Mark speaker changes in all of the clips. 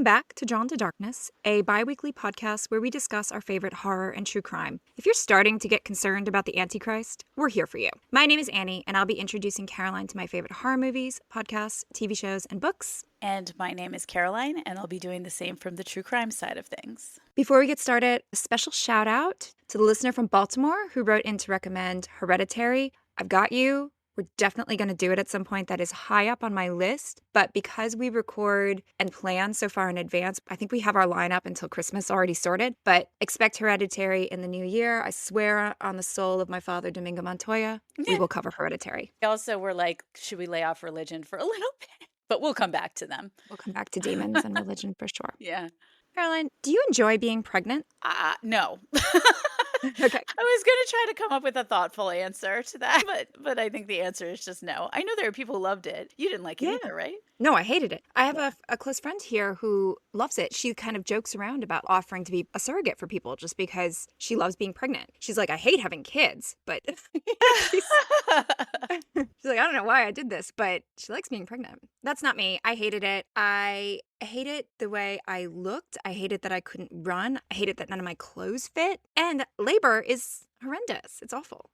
Speaker 1: back to Drawn to Darkness, a bi-weekly podcast where we discuss our favorite horror and true crime. If you're starting to get concerned about the Antichrist, we're here for you. My name is Annie, and I'll be introducing Caroline to my favorite horror movies, podcasts, TV shows, and books.
Speaker 2: And my name is Caroline, and I'll be doing the same from the true crime side of things.
Speaker 1: Before we get started, a special shout out to the listener from Baltimore who wrote in to recommend Hereditary. I've got you. We're definitely going to do it at some point. That is high up on my list. But because we record and plan so far in advance, I think we have our lineup until Christmas already sorted. But expect Hereditary in the new year. I swear on the soul of my father, Domingo Montoya, we will cover Hereditary.
Speaker 2: Also, we're like, should we lay off religion for a little bit? But we'll come back to them.
Speaker 1: We'll come back to demons and religion for sure.
Speaker 2: Yeah.
Speaker 1: Caroline, do you enjoy being pregnant?
Speaker 2: No.
Speaker 1: Okay.
Speaker 2: I was going to try to come up with a thoughtful answer to that, but I think the answer is just no. I know there are people who loved it. You didn't like it either, right?
Speaker 1: No, I hated it. I have a close friend here who loves it. She kind of jokes around about offering to be a surrogate for people just because she loves being pregnant. She's like, I hate having kids, but she's like, I don't know why I did this, but she likes being pregnant. That's not me. I hated it. I hated the way I looked. I hated that I couldn't run. I hated that none of my clothes fit. And labor is horrendous. It's awful.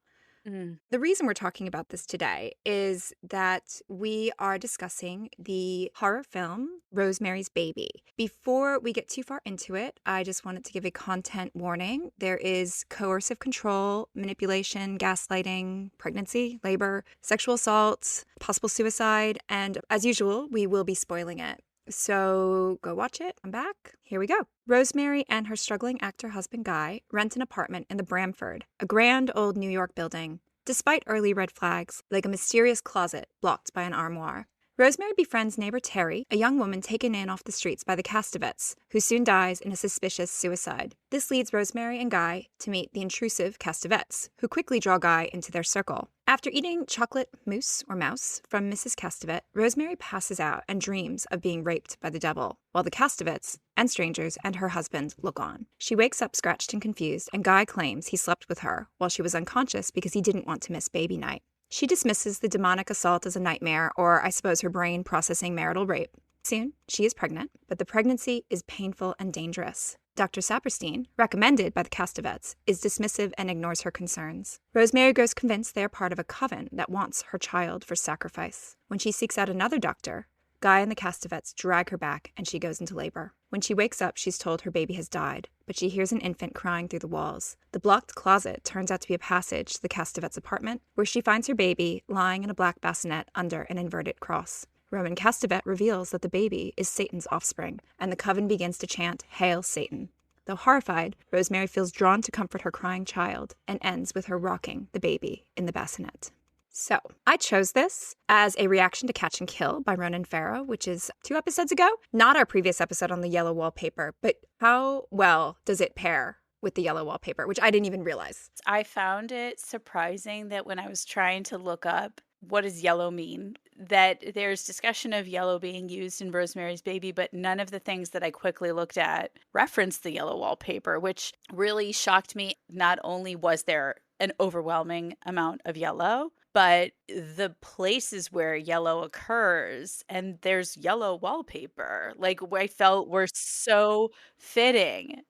Speaker 1: The reason we're talking about this today is that we are discussing the horror film Rosemary's Baby. Before we get too far into it, I just wanted to give a content warning. There is coercive control, manipulation, gaslighting, pregnancy, labor, sexual assault, possible suicide, and as usual, we will be spoiling it. So go watch it. I'm back. Here we go. Rosemary and her struggling actor husband Guy rent an apartment in the Bramford, a grand old New York building, despite early red flags, like a mysterious closet blocked by an armoire. Rosemary befriends neighbor Terry, a young woman taken in off the streets by the Castevets, who soon dies in a suspicious suicide. This leads Rosemary and Guy to meet the intrusive Castevets, who quickly draw Guy into their circle. After eating chocolate mousse or mouse from Mrs. Castevet, Rosemary passes out and dreams of being raped by the devil, while the Castevets and strangers and her husband look on. She wakes up scratched and confused, and Guy claims he slept with her while she was unconscious because he didn't want to miss baby night. She dismisses the demonic assault as a nightmare, or I suppose her brain processing marital rape. Soon, she is pregnant, but the pregnancy is painful and dangerous. Dr. Saperstein, recommended by the Castevets, is dismissive and ignores her concerns. Rosemary grows convinced they are part of a coven that wants her child for sacrifice. When she seeks out another doctor, Guy and the Castevets drag her back and she goes into labor. When she wakes up, she's told her baby has died, but she hears an infant crying through the walls. The blocked closet turns out to be a passage to the Castevets' apartment, where she finds her baby lying in a black bassinet under an inverted cross. Roman Castevet reveals that the baby is Satan's offspring, and the coven begins to chant, "Hail Satan." Though horrified, Rosemary feels drawn to comfort her crying child and ends with her rocking the baby in the bassinet. So, I chose this as a reaction to Catch and Kill by Ronan Farrow, which is 2 episodes ago. Not our previous episode on the yellow wallpaper, but how well does it pair with the yellow wallpaper, which I didn't even realize.
Speaker 2: I found it surprising that when I was trying to look up what does yellow mean, that there's discussion of yellow being used in Rosemary's Baby, but none of the things that I quickly looked at referenced the yellow wallpaper, which really shocked me. Not only was there an overwhelming amount of yellow, but the places where yellow occurs and there's yellow wallpaper, like I felt were so fitting,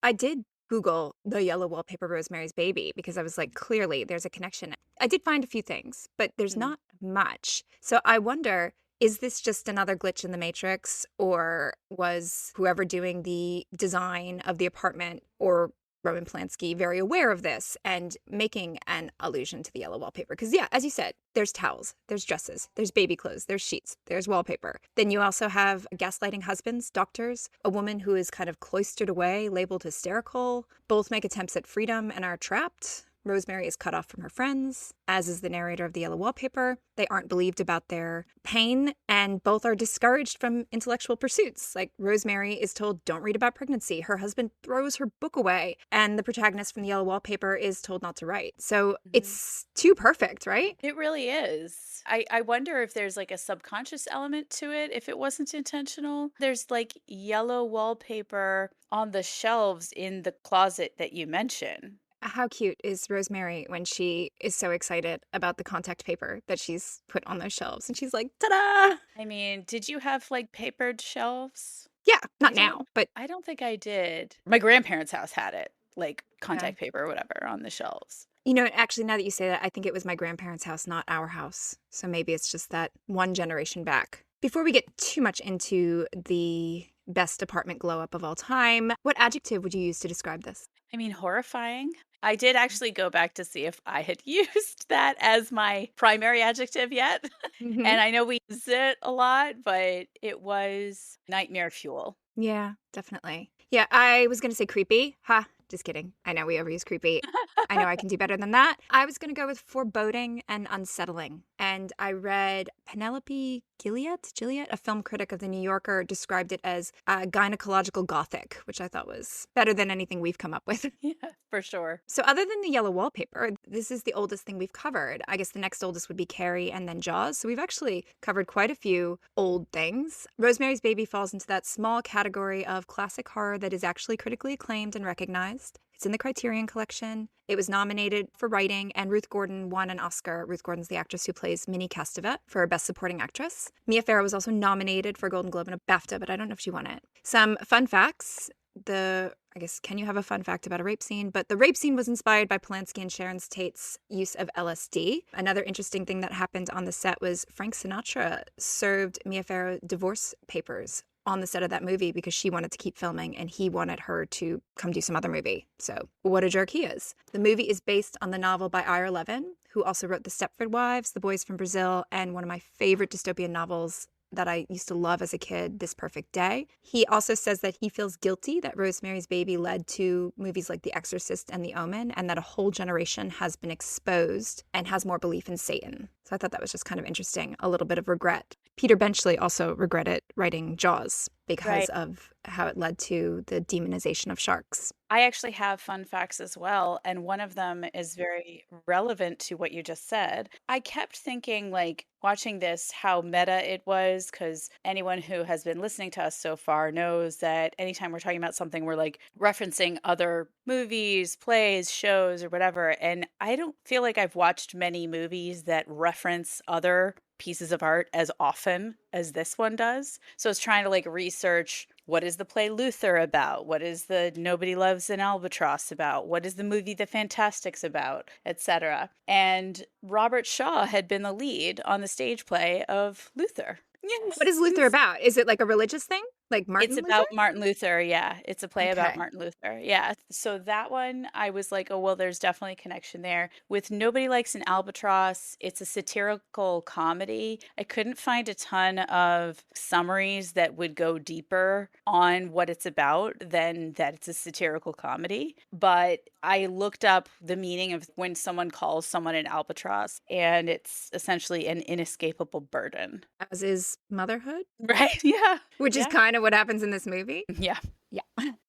Speaker 1: I did Google the yellow wallpaper Rosemary's Baby because I was like, clearly there's a connection. I did find a few things, but there's not much. So I wonder, is this just another glitch in the Matrix, or was whoever doing the design of the apartment or Roman Polanski very aware of this and making an allusion to the yellow wallpaper? Because yeah, as you said, there's towels, there's dresses, there's baby clothes, there's sheets, there's wallpaper. Then you also have gaslighting husbands, doctors, a woman who is kind of cloistered away, labeled hysterical. Both make attempts at freedom and are trapped. Rosemary is cut off from her friends, as is the narrator of the yellow wallpaper. They aren't believed about their pain, and both are discouraged from intellectual pursuits. Like, Rosemary is told, don't read about pregnancy. Her husband throws her book away, and the protagonist from the yellow wallpaper is told not to write. So it's too perfect, right?
Speaker 2: It really is. I wonder if there's like a subconscious element to it, if it wasn't intentional. There's like yellow wallpaper on the shelves in the closet that you mention.
Speaker 1: How cute is Rosemary when she is so excited about the contact paper that she's put on those shelves, and she's like, ta-da!
Speaker 2: I mean, did you have like papered shelves?
Speaker 1: Yeah, not
Speaker 2: I don't
Speaker 1: now, but
Speaker 2: I don't think I did. My grandparents' house had it, like
Speaker 1: yeah.
Speaker 2: contact paper or whatever on the shelves.
Speaker 1: You know, actually, now that you say that, I think it was my grandparents' house, not our house. So maybe it's just that one generation back. Before we get too much into the best apartment glow up of all time, what adjective would you use to describe this?
Speaker 2: I mean, horrifying. I did actually go back to see if I had used that as my primary adjective yet.
Speaker 1: Hmm.
Speaker 2: And I know we use it a lot, but it was nightmare fuel.
Speaker 1: Yeah, definitely. Yeah, I was going to say creepy. Ha, just kidding. I know we overuse creepy. I know I can do better than that. I was going to go with foreboding and unsettling. And I read Penelope Gilliat, a film critic of The New Yorker, described it as gynecological gothic, which I thought was better than anything we've come up with.
Speaker 2: Yeah, for sure.
Speaker 1: So, other than the yellow wallpaper, this is the oldest thing we've covered. I guess the next oldest would be Carrie and then Jaws. So, we've actually covered quite a few old things. Rosemary's Baby falls into that small category of classic horror that is actually critically acclaimed and recognized. It's in the Criterion Collection. It was nominated for writing, and Ruth Gordon won an Oscar. Ruth Gordon's the actress who plays Minnie Castevet for Best Supporting Actress. Mia Farrow was also nominated for a Golden Globe and a BAFTA, but I don't know if she won it. Some fun facts. I guess, can you have a fun fact about a rape scene? But the rape scene was inspired by Polanski and Sharon Tate's use of LSD. Another interesting thing that happened on the set was Frank Sinatra served Mia Farrow divorce papers on the set of that movie because she wanted to keep filming and he wanted her to come do some other movie. So what a jerk he is. The movie is based on the novel by Ira Levin, who also wrote The Stepford Wives, The Boys from Brazil, and one of my favorite dystopian novels that I used to love as a kid, This Perfect Day. He also says that he feels guilty that Rosemary's Baby led to movies like The Exorcist and The Omen, and that a whole generation has been exposed and has more belief in Satan. So I thought that was just kind of interesting, a little bit of regret. Peter Benchley also regretted writing Jaws because
Speaker 2: Right.
Speaker 1: of how it led to the demonization of sharks.
Speaker 2: I actually have fun facts as well, and one of them is very relevant to what you just said. I kept thinking, like, watching this, how meta it was, because anyone who has been listening to us so far knows that anytime we're talking about something, we're like referencing other movies, plays, shows, or whatever. And I don't feel like I've watched many movies that reference other pieces of art as often as this one does. So it's trying to like research, what is the play Luther about? What is the Nobody Loves an Albatross about? What is the movie The Fantastics about? Etc. And Robert Shaw had been the lead on the stage play of Luther. Yes.
Speaker 1: What is Luther about? Is it like a religious thing? Like Martin
Speaker 2: It's
Speaker 1: Luther?
Speaker 2: about Martin Luther, yeah. It's a play about
Speaker 1: Okay.
Speaker 2: Martin Luther, yeah. So that one, I was like, oh, well, there's definitely a connection there. With Nobody Likes an Albatross, it's a satirical comedy. I couldn't find a ton of summaries that would go deeper on what it's about than that it's a satirical comedy. But I looked up the meaning of when someone calls someone an albatross, and it's essentially an inescapable burden.
Speaker 1: As is motherhood,
Speaker 2: Right? Yeah.
Speaker 1: which is
Speaker 2: Yeah.
Speaker 1: kind of what happens in this movie.
Speaker 2: Yeah.
Speaker 1: Yeah.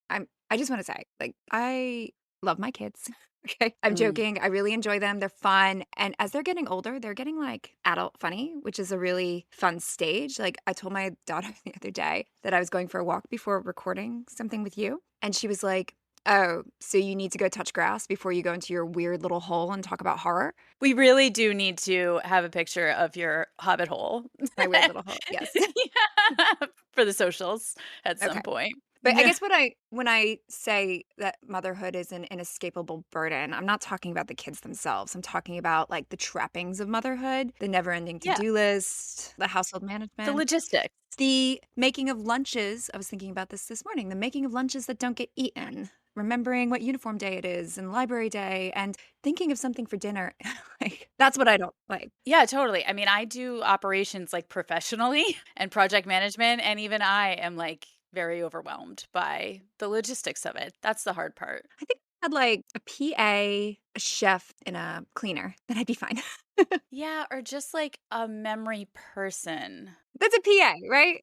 Speaker 1: I just want to say, like, I love my kids. Okay. I'm
Speaker 2: Mm.
Speaker 1: joking. I really enjoy them. They're fun. And as they're getting older, they're getting like adult funny, which is a really fun stage. Like, I told my daughter the other day that I was going for a walk before recording something with you. And she was like, oh, so you need to go touch grass before you go into your weird little hole and talk about horror?
Speaker 2: We really do need to have a picture of your hobbit hole.
Speaker 1: My weird little hole. Yes.
Speaker 2: Yeah, for the socials at some
Speaker 1: Okay.
Speaker 2: point.
Speaker 1: But I
Speaker 2: Yeah.
Speaker 1: guess when I say that motherhood is an inescapable burden, I'm not talking about the kids themselves. I'm talking about like the trappings of motherhood, the never-ending
Speaker 2: Yeah,
Speaker 1: to-do list, the household
Speaker 2: the
Speaker 1: management,
Speaker 2: logistics.
Speaker 1: the making of lunches. I was thinking about this morning, the making of lunches that don't get eaten, remembering what uniform day it is and library day, and thinking of something for dinner. Like, that's what I don't like.
Speaker 2: Yeah, totally. I mean, I do operations like professionally and project management, and even I am like very overwhelmed by the logistics of it. That's the hard part.
Speaker 1: I think if I had like a PA, a chef, and a cleaner, then I'd be fine.
Speaker 2: Yeah, or just like a memory person.
Speaker 1: That's a PA, right?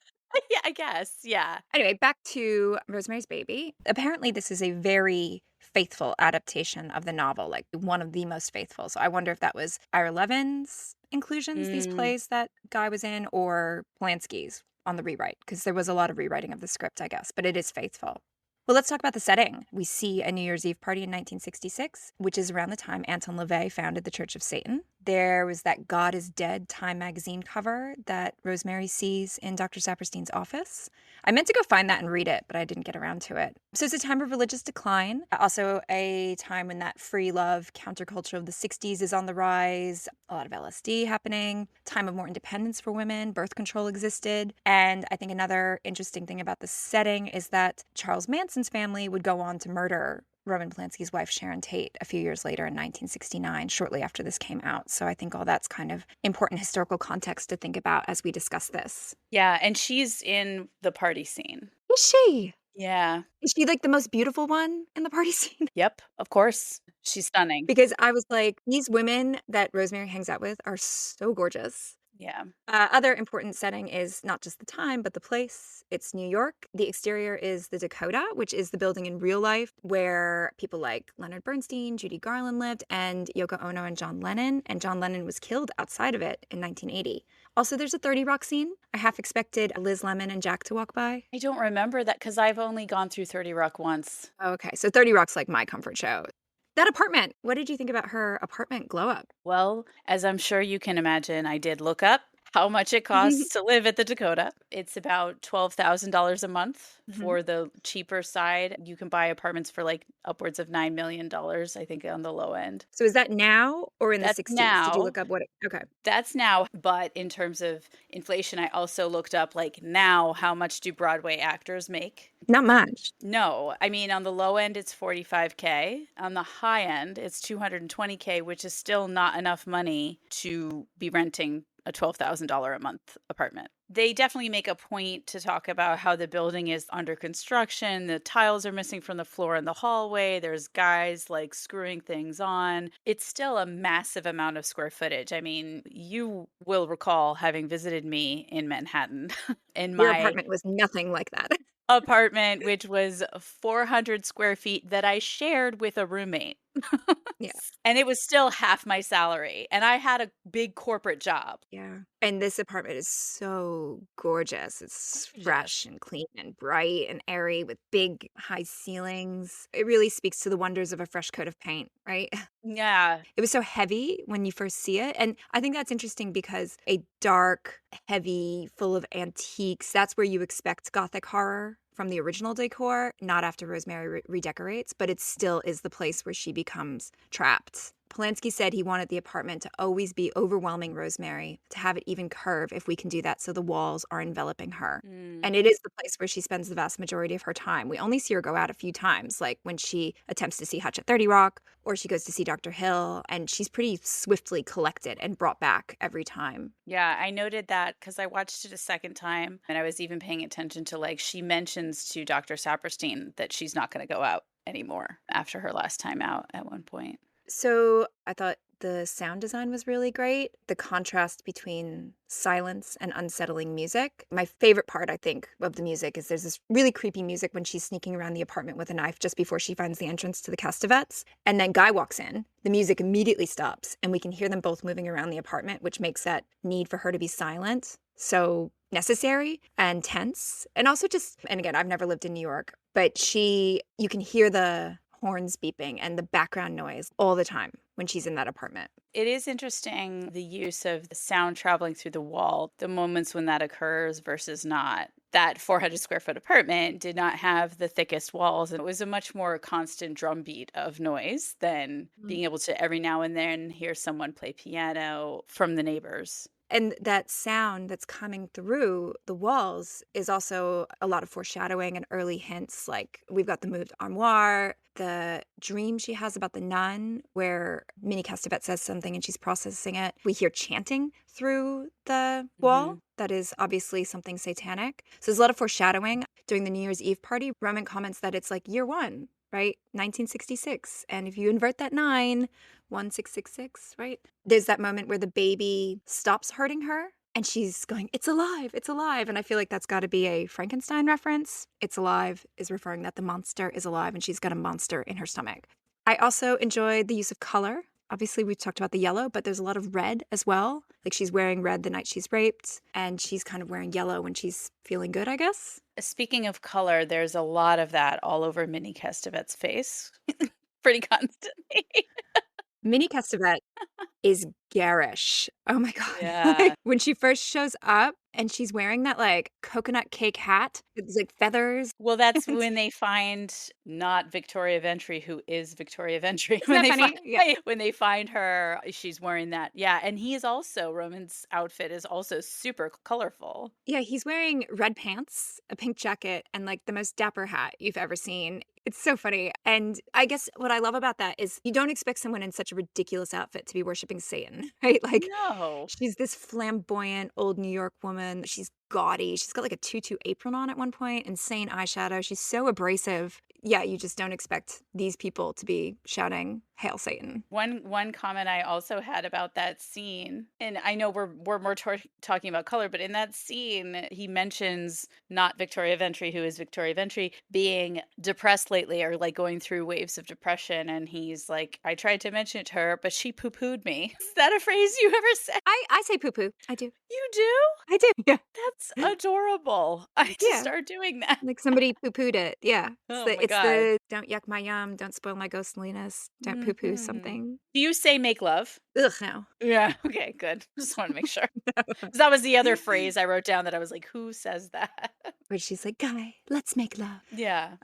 Speaker 2: Yeah, I guess. Yeah.
Speaker 1: Anyway, back to Rosemary's Baby. Apparently, this is a very faithful adaptation of the novel, like one of the most faithful. So I wonder if that was Ira Levin's inclusions, these
Speaker 2: Mm.
Speaker 1: plays that guy was in, or Polanski's on the rewrite, because there was a lot of rewriting of the script, I guess, but it is faithful. Well, let's talk about the setting. We see a New Year's Eve party in 1966, which is around the time Anton LaVey founded the Church of Satan. There was that God is Dead Time magazine cover that Rosemary sees in Dr. Saperstein's office. I meant to go find that and read it, but I didn't get around to it. So it's a time of religious decline, also a time when that free love counterculture of the 60s is on the rise, a lot of LSD happening, time of more independence for women, birth control existed. And I think another interesting thing about the setting is that Charles Manson's family would go on to murder Roman Polanski's wife, Sharon Tate, a few years later in 1969, shortly after this came out. So I think all that's kind of important historical context to think about as we discuss this.
Speaker 2: Yeah, and she's in the party scene.
Speaker 1: Is she?
Speaker 2: Yeah.
Speaker 1: Is she like the most beautiful one in the party scene?
Speaker 2: Yep, of course. She's stunning.
Speaker 1: Because I was like, these women that Rosemary hangs out with are so gorgeous.
Speaker 2: Yeah.
Speaker 1: Other important setting is not just the time, but the place. It's New York. The exterior is the Dakota, which is the building in real life where people like Leonard Bernstein, Judy Garland lived, and Yoko Ono and John Lennon. And John Lennon was killed outside of it in 1980. Also, there's a 30 Rock scene. I half expected Liz Lemon and Jack to walk by.
Speaker 2: I don't remember that because I've only gone through 30 Rock once.
Speaker 1: Okay, so 30 Rock's like my comfort show. That apartment, what did you think about her apartment glow up?
Speaker 2: Well, as I'm sure you can imagine, I did look up how much it costs to live at the Dakota. It's about $12,000 a month for the cheaper side. You can buy apartments for like upwards of $9 million, I think, on the low end.
Speaker 1: So is that now or in the
Speaker 2: That's
Speaker 1: 60s? Did
Speaker 2: now.
Speaker 1: you look up what okay.
Speaker 2: That's now, but in terms of inflation, I also looked up like now how much do Broadway actors make?
Speaker 1: Not much.
Speaker 2: No, I mean on the low end it's 45K. On the high end it's 220K, which is still not enough money to be renting a $12,000 a month apartment. They definitely make a point to talk about how the building is under construction. The tiles are missing from the floor in the hallway. There's guys like screwing things on. It's still a massive amount of square footage. I mean, you will recall having visited me in Manhattan in
Speaker 1: Your
Speaker 2: my
Speaker 1: apartment was nothing like that.
Speaker 2: apartment, which was 400 square feet that I shared with a roommate.
Speaker 1: Yeah.
Speaker 2: And it was still half my salary. And I had a big corporate job.
Speaker 1: Yeah. And this apartment is so gorgeous. It's fresh and clean and bright and airy with big high ceilings. It really speaks to the wonders of a fresh coat of paint, right?
Speaker 2: Yeah.
Speaker 1: It was so heavy when you first see it. And I think that's interesting because a dark, heavy, full of antiques, that's where you expect Gothic horror from the original decor, not after Rosemary redecorates, but it still is the place where she becomes trapped. Polanski said he wanted the apartment to always be overwhelming Rosemary, to have it even curve if we can do that so the walls are enveloping her. And it is the place where she spends the vast majority of her time. We only see her go out a few times, like when she attempts to see Hutch at 30 Rock or she goes to see Dr. Hill, and she's pretty swiftly collected and brought back every time.
Speaker 2: Yeah, I noted that because I watched it a second time and I was even paying attention to like she mentions to Dr. Saperstein that she's not going to go out anymore after her last time out at one point.
Speaker 1: So I thought the sound design was really great. The contrast between silence and unsettling music. My favorite part, I think, of the music is there's this really creepy music when she's sneaking around the apartment with a knife just before she finds the entrance to the Castevets. And then Guy walks in. The music immediately stops, and we can hear them both moving around the apartment, which makes that need for her to be silent so necessary and tense. And also just, and again, I've never lived in New York, but you can hear the horns beeping and the background noise all the time when she's in that apartment.
Speaker 2: It is interesting the use of the sound traveling through the wall, the moments when that occurs versus not. That 400 square foot apartment did not have the thickest walls, and it was a much more constant drumbeat of noise than being able to every now and then hear someone play piano from the neighbors.
Speaker 1: And that sound that's coming through the walls is also a lot of foreshadowing and early hints. Like we've got the moved armoire, the dream she has about the nun, where Minnie Castevet says something and she's processing it. We hear chanting through the wall. That is obviously something satanic. So there's a lot of foreshadowing. During the New Year's Eve party, Roman comments that it's like year one, right? 1966. And if you invert that 1666, right? There's that moment where the baby stops hurting her and she's going, it's alive, it's alive. And I feel like that's got to be a Frankenstein reference. It's alive is referring that the monster is alive and she's got a monster in her stomach. I also enjoyed the use of color. Obviously, we've talked about the yellow, but there's a lot of red as well. Like she's wearing red the night she's raped, and she's kind of wearing yellow when she's feeling good, I guess.
Speaker 2: Speaking of color, there's a lot of that all over Minnie Castevet's face pretty constantly.
Speaker 1: Minnie Castevet is garish. Oh my God.
Speaker 2: Yeah.
Speaker 1: When she first shows up and she's wearing that like coconut cake hat with like feathers.
Speaker 2: Well, that's
Speaker 1: Isn't
Speaker 2: when they find not Victoria Ventry, who is Victoria Ventry.
Speaker 1: that funny? Yeah.
Speaker 2: When they find her, she's wearing that. Yeah, and he is also Roman's outfit is also super colorful.
Speaker 1: Yeah, he's wearing red pants, a pink jacket, and like the most dapper hat you've ever seen. It's so funny. And I guess what I love about that is you don't expect someone in such a ridiculous outfit to be worshiping Satan, right? Like
Speaker 2: No.
Speaker 1: she's this flamboyant old New York woman. She's gaudy. She's got like a tutu apron on at one point, insane eyeshadow. She's so abrasive. Yeah, you just don't expect these people to be shouting "Hail Satan."
Speaker 2: One comment I also had about that scene, and I know we're more talking about color, but in that scene, he mentions not Victoria Ventry, who is Victoria Ventry, being depressed lately or like going through waves of depression, and he's like, I tried to mention it to her, but she poo-pooed me. Is that a phrase you ever said?
Speaker 1: I say poo poo. I do.
Speaker 2: You do?
Speaker 1: I do. Yeah.
Speaker 2: That's adorable. I need to
Speaker 1: Yeah.
Speaker 2: start doing that.
Speaker 1: Like somebody poo-pooed it. Yeah.
Speaker 2: Oh my
Speaker 1: It's
Speaker 2: God.
Speaker 1: the don't yuck my yum, don't spoil my ghostliness, don't poo-poo
Speaker 2: Mhm.
Speaker 1: something.
Speaker 2: Do you say make love?
Speaker 1: Ugh, no.
Speaker 2: Yeah. Okay, good. Just want to make sure. 'Cause that was the other phrase I wrote down that I was like, who says that?
Speaker 1: Where she's like, "Guy, let's make love."
Speaker 2: Yeah.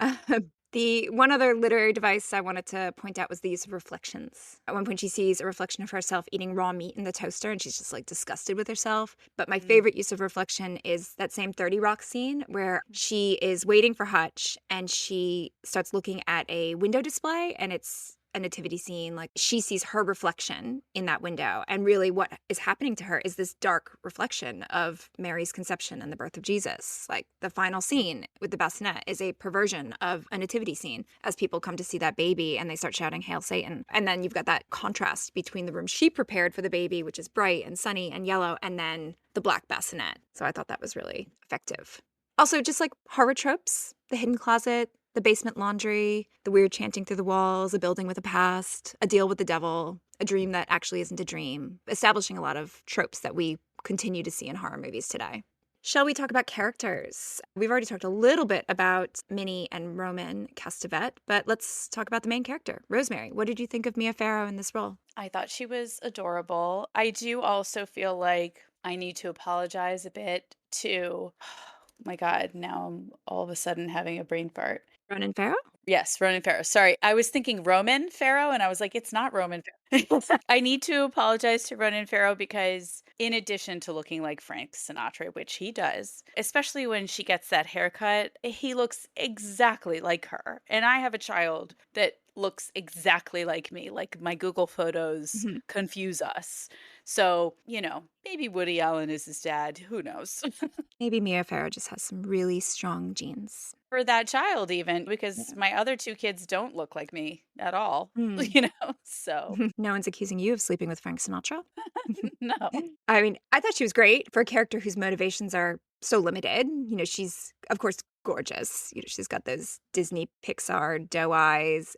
Speaker 1: The one other literary device I wanted to point out was the use of reflections. At one point, she sees a reflection of herself eating raw meat in the toaster, and she's just like disgusted with herself. But my favorite use of reflection is that same 30 Rock scene where she is waiting for Hutch and she starts looking at a window display, and it's a nativity scene. Like she sees her reflection in that window, and really what is happening to her is this dark reflection of Mary's conception and the birth of Jesus. Like the final scene with the bassinet is a perversion of a nativity scene as people come to see that baby and they start shouting Hail Satan. And then you've got that contrast between the room she prepared for the baby, which is bright and sunny and yellow, and then the black bassinet. So I thought that was really effective. Also, just like horror tropes, the hidden closet, the basement laundry, the weird chanting through the walls, a building with a past, a deal with the devil, a dream that actually isn't a dream, establishing a lot of tropes that we continue to see in horror movies today. Shall we talk about characters? We've already talked a little bit about Minnie and Roman Castevet, but let's talk about the main character, Rosemary. What did you think of Mia Farrow in this role?
Speaker 2: I thought she was adorable. I do also feel like I need to apologize a bit to, oh my God, now I'm all of a sudden having a brain fart.
Speaker 1: Ronan Farrow?
Speaker 2: Yes, Ronan Farrow. Sorry, I was thinking Roman Farrow, and I was like, it's not Roman Farrow. I need to apologize to Ronan Farrow because, in addition to looking like Frank Sinatra, which he does, especially when she gets that haircut, he looks exactly like her. And I have a child that looks exactly like me. Like my Google photos confuse us. So, maybe Woody Allen is his dad. Who knows?
Speaker 1: Maybe Mia Farrow just has some really strong genes.
Speaker 2: For that child, even, because my other two kids don't look like me at all, so
Speaker 1: No one's accusing you of sleeping with Frank Sinatra.
Speaker 2: no.
Speaker 1: I mean, I thought she was great for a character whose motivations are so limited. She's, of course, gorgeous. She's got those Disney Pixar doe eyes.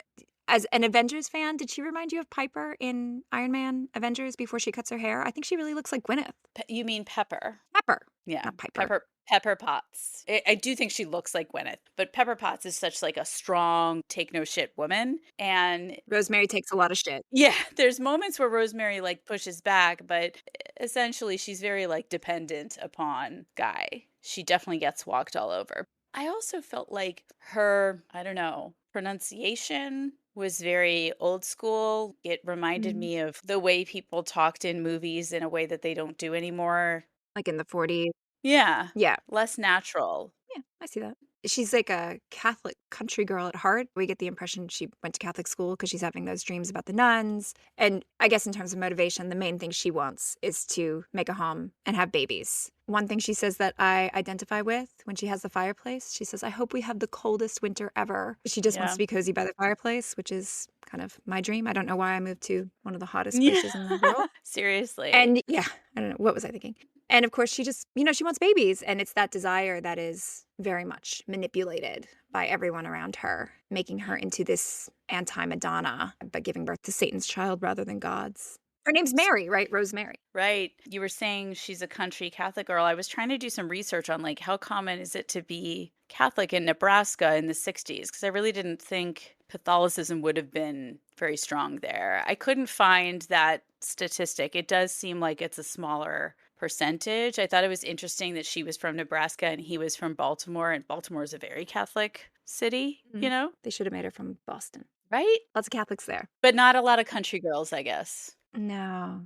Speaker 1: As an Avengers fan, did she remind you of Piper in Iron Man Avengers before she cuts her hair? I think she really looks like Gwyneth.
Speaker 2: You mean Pepper?
Speaker 1: Pepper.
Speaker 2: Yeah,
Speaker 1: Not Piper.
Speaker 2: Pepper Potts. I do think she looks like Gwyneth, but Pepper Potts is such like a strong, take no shit woman. And
Speaker 1: Rosemary takes a lot of shit.
Speaker 2: yeah, there's moments where Rosemary like pushes back, but essentially she's very like dependent upon Guy. She definitely gets walked all over. I also felt like her, I don't know, pronunciation was very old school. It reminded me of the way people talked in movies in a way that they don't do anymore.
Speaker 1: Like in the 40s.
Speaker 2: Yeah.
Speaker 1: Yeah.
Speaker 2: Less natural.
Speaker 1: Yeah, I see that. She's like a Catholic country girl at heart. We get the impression she went to Catholic school because she's having those dreams about the nuns. And I guess in terms of motivation, the main thing she wants is to make a home and have babies. One thing she says that I identify with when she has the fireplace, she says, I hope we have the coldest winter ever. She just wants to be cozy by the fireplace, which is kind of my dream. I don't know why I moved to one of the hottest places in the world.
Speaker 2: Seriously.
Speaker 1: And yeah, I don't know. What was I thinking? And of course, she just, she wants babies. And it's that desire that is very much manipulated by everyone around her, making her into this anti-Madonna, but giving birth to Satan's child rather than God's. Her name's Mary, right? Rosemary.
Speaker 2: Right. You were saying she's a country Catholic girl. I was trying to do some research on like how common is it to be Catholic in Nebraska in the 60s? Because I really didn't think Catholicism would have been very strong there. I couldn't find that statistic. It does seem like it's a smaller percentage. I thought it was interesting that she was from Nebraska and he was from Baltimore, and Baltimore is a very Catholic city, you know?
Speaker 1: They should have made her from Boston.
Speaker 2: Right?
Speaker 1: Lots of Catholics there.
Speaker 2: But not a lot of country girls, I guess.
Speaker 1: No.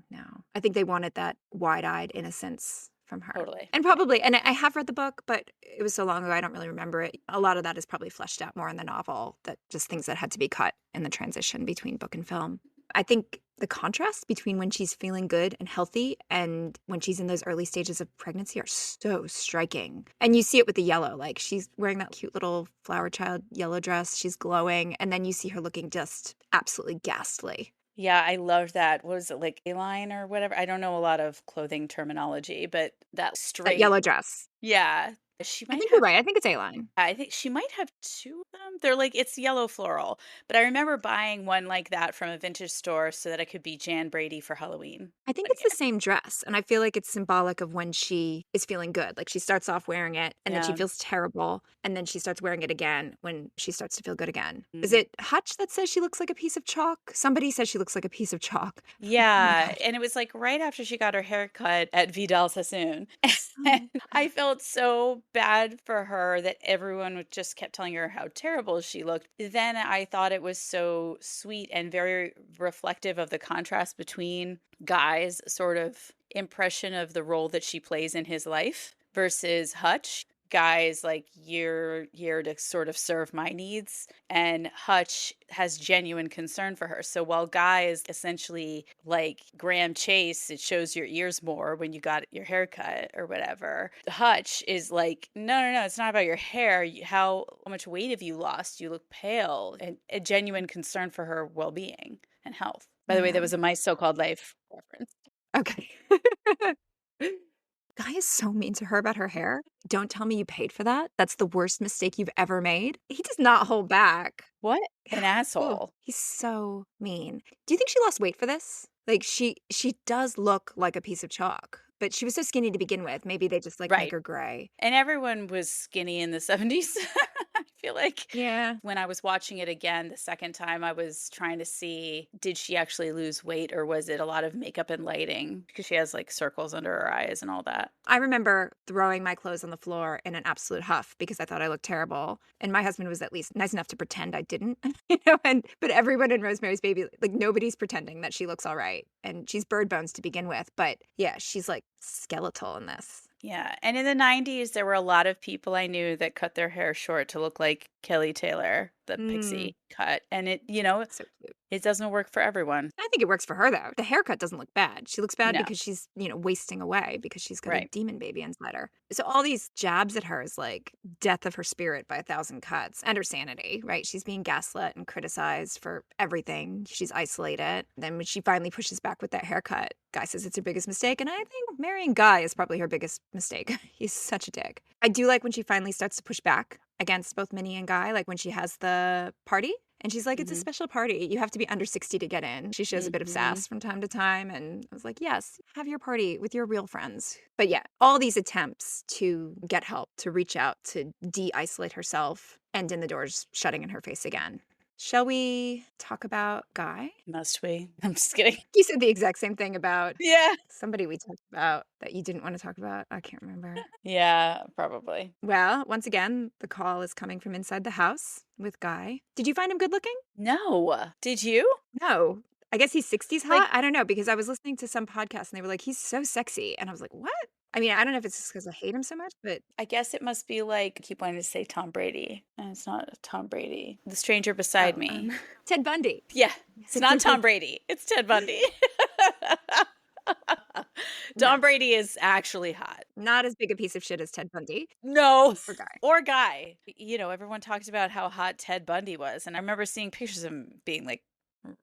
Speaker 1: I think they wanted that wide-eyed innocence from her.
Speaker 2: Totally.
Speaker 1: And probably, and I have read the book, but it was so long ago, I don't really remember it. A lot of that is probably fleshed out more in the novel, that just things that had to be cut in the transition between book and film. I think the contrast between when she's feeling good and healthy and when she's in those early stages of pregnancy are so striking. And you see it with the yellow. Like, she's wearing that cute little flower child yellow dress. She's glowing. And then you see her looking just absolutely ghastly.
Speaker 2: Yeah, I loved that. What was it, like A-line or whatever? I don't know a lot of clothing terminology, but that straight.
Speaker 1: That yellow dress.
Speaker 2: Yeah. She might
Speaker 1: I think
Speaker 2: have,
Speaker 1: you're right. I think it's A-line.
Speaker 2: I think she might have two of them. They're like, it's yellow floral. But I remember buying one like that from a vintage store so that I could be Jan Brady for Halloween.
Speaker 1: I think it's the same dress. And I feel like it's symbolic of when she is feeling good. Like, she starts off wearing it and then she
Speaker 2: Yeah.
Speaker 1: feels terrible. And then she starts wearing it again when she starts to feel good again. Is
Speaker 2: Mhm.
Speaker 1: it Hutch that says she looks like a piece of chalk? Somebody says she looks like a piece of chalk.
Speaker 2: Yeah,
Speaker 1: God.
Speaker 2: and it was like right after she got her hair cut at Vidal Sassoon. And I felt so bad for her that everyone just kept telling her how terrible she looked. Then I thought it was so sweet and very reflective of the contrast between Guy's sort of impression of the role that she plays in his life versus Hutch. Guy's like, you're here to sort of serve my needs, and Hutch has genuine concern for her. So while Guy is essentially like Graham Chase, it shows your ears more when you got your hair cut or whatever, Hutch is like, no, it's not about your hair. How much weight have you lost? You look pale, and a genuine concern for her well-being and health. By the way, that was a My So-Called Life reference.
Speaker 1: Okay. Guy is so mean to her about her hair. Don't tell me you paid for that. That's the worst mistake you've ever made. He does not hold back.
Speaker 2: What an
Speaker 1: Ugh,
Speaker 2: asshole.
Speaker 1: he's so mean. Do you think she lost weight for this? Like, she does look like a piece of chalk, but she was so skinny to begin with. Maybe they just like make
Speaker 2: Right.
Speaker 1: her gray.
Speaker 2: And everyone was skinny in the 70s. I feel like
Speaker 1: Yeah.
Speaker 2: when I was watching it again the second time, I was trying to see, did she actually lose weight or was it a lot of makeup and lighting? Because she has like circles under her eyes and all that.
Speaker 1: I remember throwing my clothes on the floor in an absolute huff because I thought I looked terrible. And my husband was at least nice enough to pretend I didn't, but everyone in Rosemary's Baby, like, nobody's pretending that she looks all right. And she's bird bones to begin with. But yeah, she's like skeletal in this.
Speaker 2: Yeah. And in the 90s, there were a lot of people I knew that cut their hair short to look like Kelly Taylor, the pixie cut. And it,
Speaker 1: So cute.
Speaker 2: it doesn't work for everyone.
Speaker 1: I think it works for her, though. The haircut doesn't look bad. She looks bad
Speaker 2: No.
Speaker 1: because she's, wasting away because she's got a
Speaker 2: Right.
Speaker 1: demon baby inside her. So all these jabs at her is like death of her spirit by 1,000 cuts and her sanity, right? She's being gaslit and criticized for everything. She's isolated. Then when she finally pushes back with that haircut, Guy says it's her biggest mistake. And I think marrying Guy is probably her biggest mistake. He's such a dick. I do like when she finally starts to push back against both Minnie and Guy, like when she has the party. And she's like, it's a special party. You have to be under 60 to get in. She shows a bit of sass from time to time. And I was like, yes, have your party with your real friends. But yeah, all these attempts to get help, to reach out, to de-isolate herself, end in the doors shutting in her face again. Shall we talk about Guy?
Speaker 2: Must we? I'm just kidding.
Speaker 1: You said the exact same thing about
Speaker 2: Yeah.
Speaker 1: somebody we talked about that you didn't want to talk about. I can't remember.
Speaker 2: Yeah, probably.
Speaker 1: Well, once again, the call is coming from inside the house with Guy. Did you find him good looking?
Speaker 2: No. Did you?
Speaker 1: No. I guess he's 60s hot.
Speaker 2: Like-
Speaker 1: I don't know, because I was listening to some podcast and they were like, he's so sexy. And I was like, what? I mean, I don't know if it's just because I hate him so much, but
Speaker 2: I guess it must be like, I keep wanting to say Tom Brady, and it's not Tom Brady. The stranger beside me.
Speaker 1: Ted Bundy.
Speaker 2: Yeah, it's not Tom Brady. It's Ted Bundy. Tom Brady is actually hot.
Speaker 1: Not as big a piece of shit as Ted Bundy.
Speaker 2: No.
Speaker 1: Or Guy.
Speaker 2: Or Guy. Everyone talked about how hot Ted Bundy was, and I remember seeing pictures of him being like,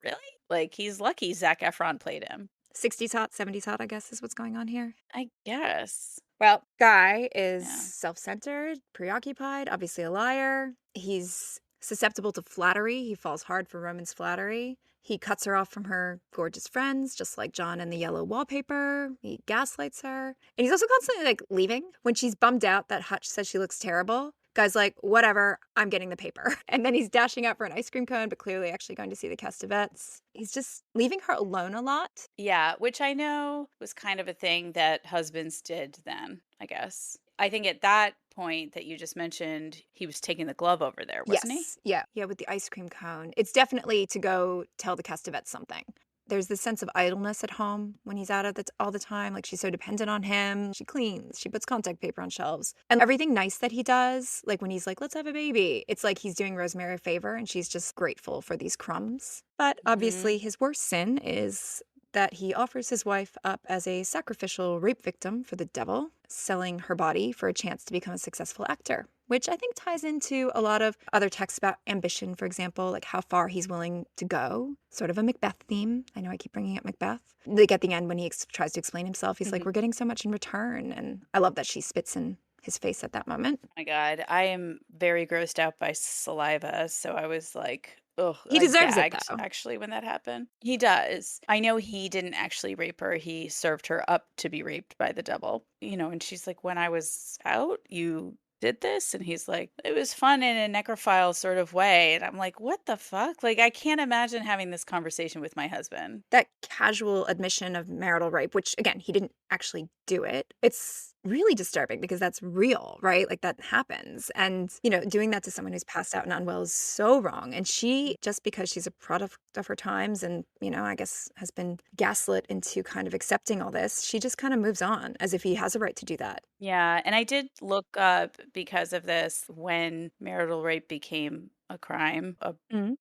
Speaker 2: really? Like, he's lucky Zac Efron played him.
Speaker 1: 60s hot, 70s hot, I guess is what's going on here.
Speaker 2: I guess.
Speaker 1: Well, Guy is
Speaker 2: Yeah.
Speaker 1: self-centered, preoccupied, obviously a liar. He's susceptible to flattery. He falls hard for Roman's flattery. He cuts her off from her gorgeous friends, just like John in the yellow wallpaper. He gaslights her. And he's also constantly, like, leaving. When she's bummed out that Hutch says she looks terrible, Guy's like, whatever, I'm getting the paper. And then he's dashing out for an ice cream cone, but clearly actually going to see the Castevets. He's just leaving her alone a lot.
Speaker 2: Yeah, which I know was kind of a thing that husbands did then, I guess. I think at that point that you just mentioned, he was taking the glove over there, wasn't he?
Speaker 1: Yes. Yeah. Yeah, with the ice cream cone. It's definitely to go tell the Castevets something. There's this sense of idleness at home when he's out of it all the time. Like she's so dependent on him. She cleans, she puts contact paper on shelves. And everything nice that he does, like when he's like, let's have a baby, it's like he's doing Rosemary a favor and she's just grateful for these crumbs. But obviously, his worst sin is that he offers his wife up as a sacrificial rape victim for the devil, selling her body for a chance to become a successful actor, which I think ties into a lot of other texts about ambition, for example, like how far he's willing to go, sort of a Macbeth theme. I know I keep bringing up Macbeth. Like at the end when he tries to explain himself, he's like, we're getting so much in return. And I love that she spits in his face at that moment.
Speaker 2: Oh my God, I am very grossed out by saliva, so I was like, ugh,
Speaker 1: He
Speaker 2: I
Speaker 1: deserves it,
Speaker 2: gagged
Speaker 1: though.
Speaker 2: actually when that happened. He does. I know he didn't actually rape her. He served her up to be raped by the devil. And she's like, when I was out, you did this? And he's like, it was fun in a necrophile sort of way. And I'm like, what the fuck? Like, I can't imagine having this conversation with my husband.
Speaker 1: That casual admission of marital rape, which again, he didn't actually do it. It's really disturbing because that's real, right? Like that happens. And, doing that to someone who's passed out and unwell is so wrong. And she, just because she's a product of her times and, I guess has been gaslit into kind of accepting all this, she just kind of moves on as if he has a right to do that.
Speaker 2: Yeah. And I did look up because of this when marital rape became a crime, a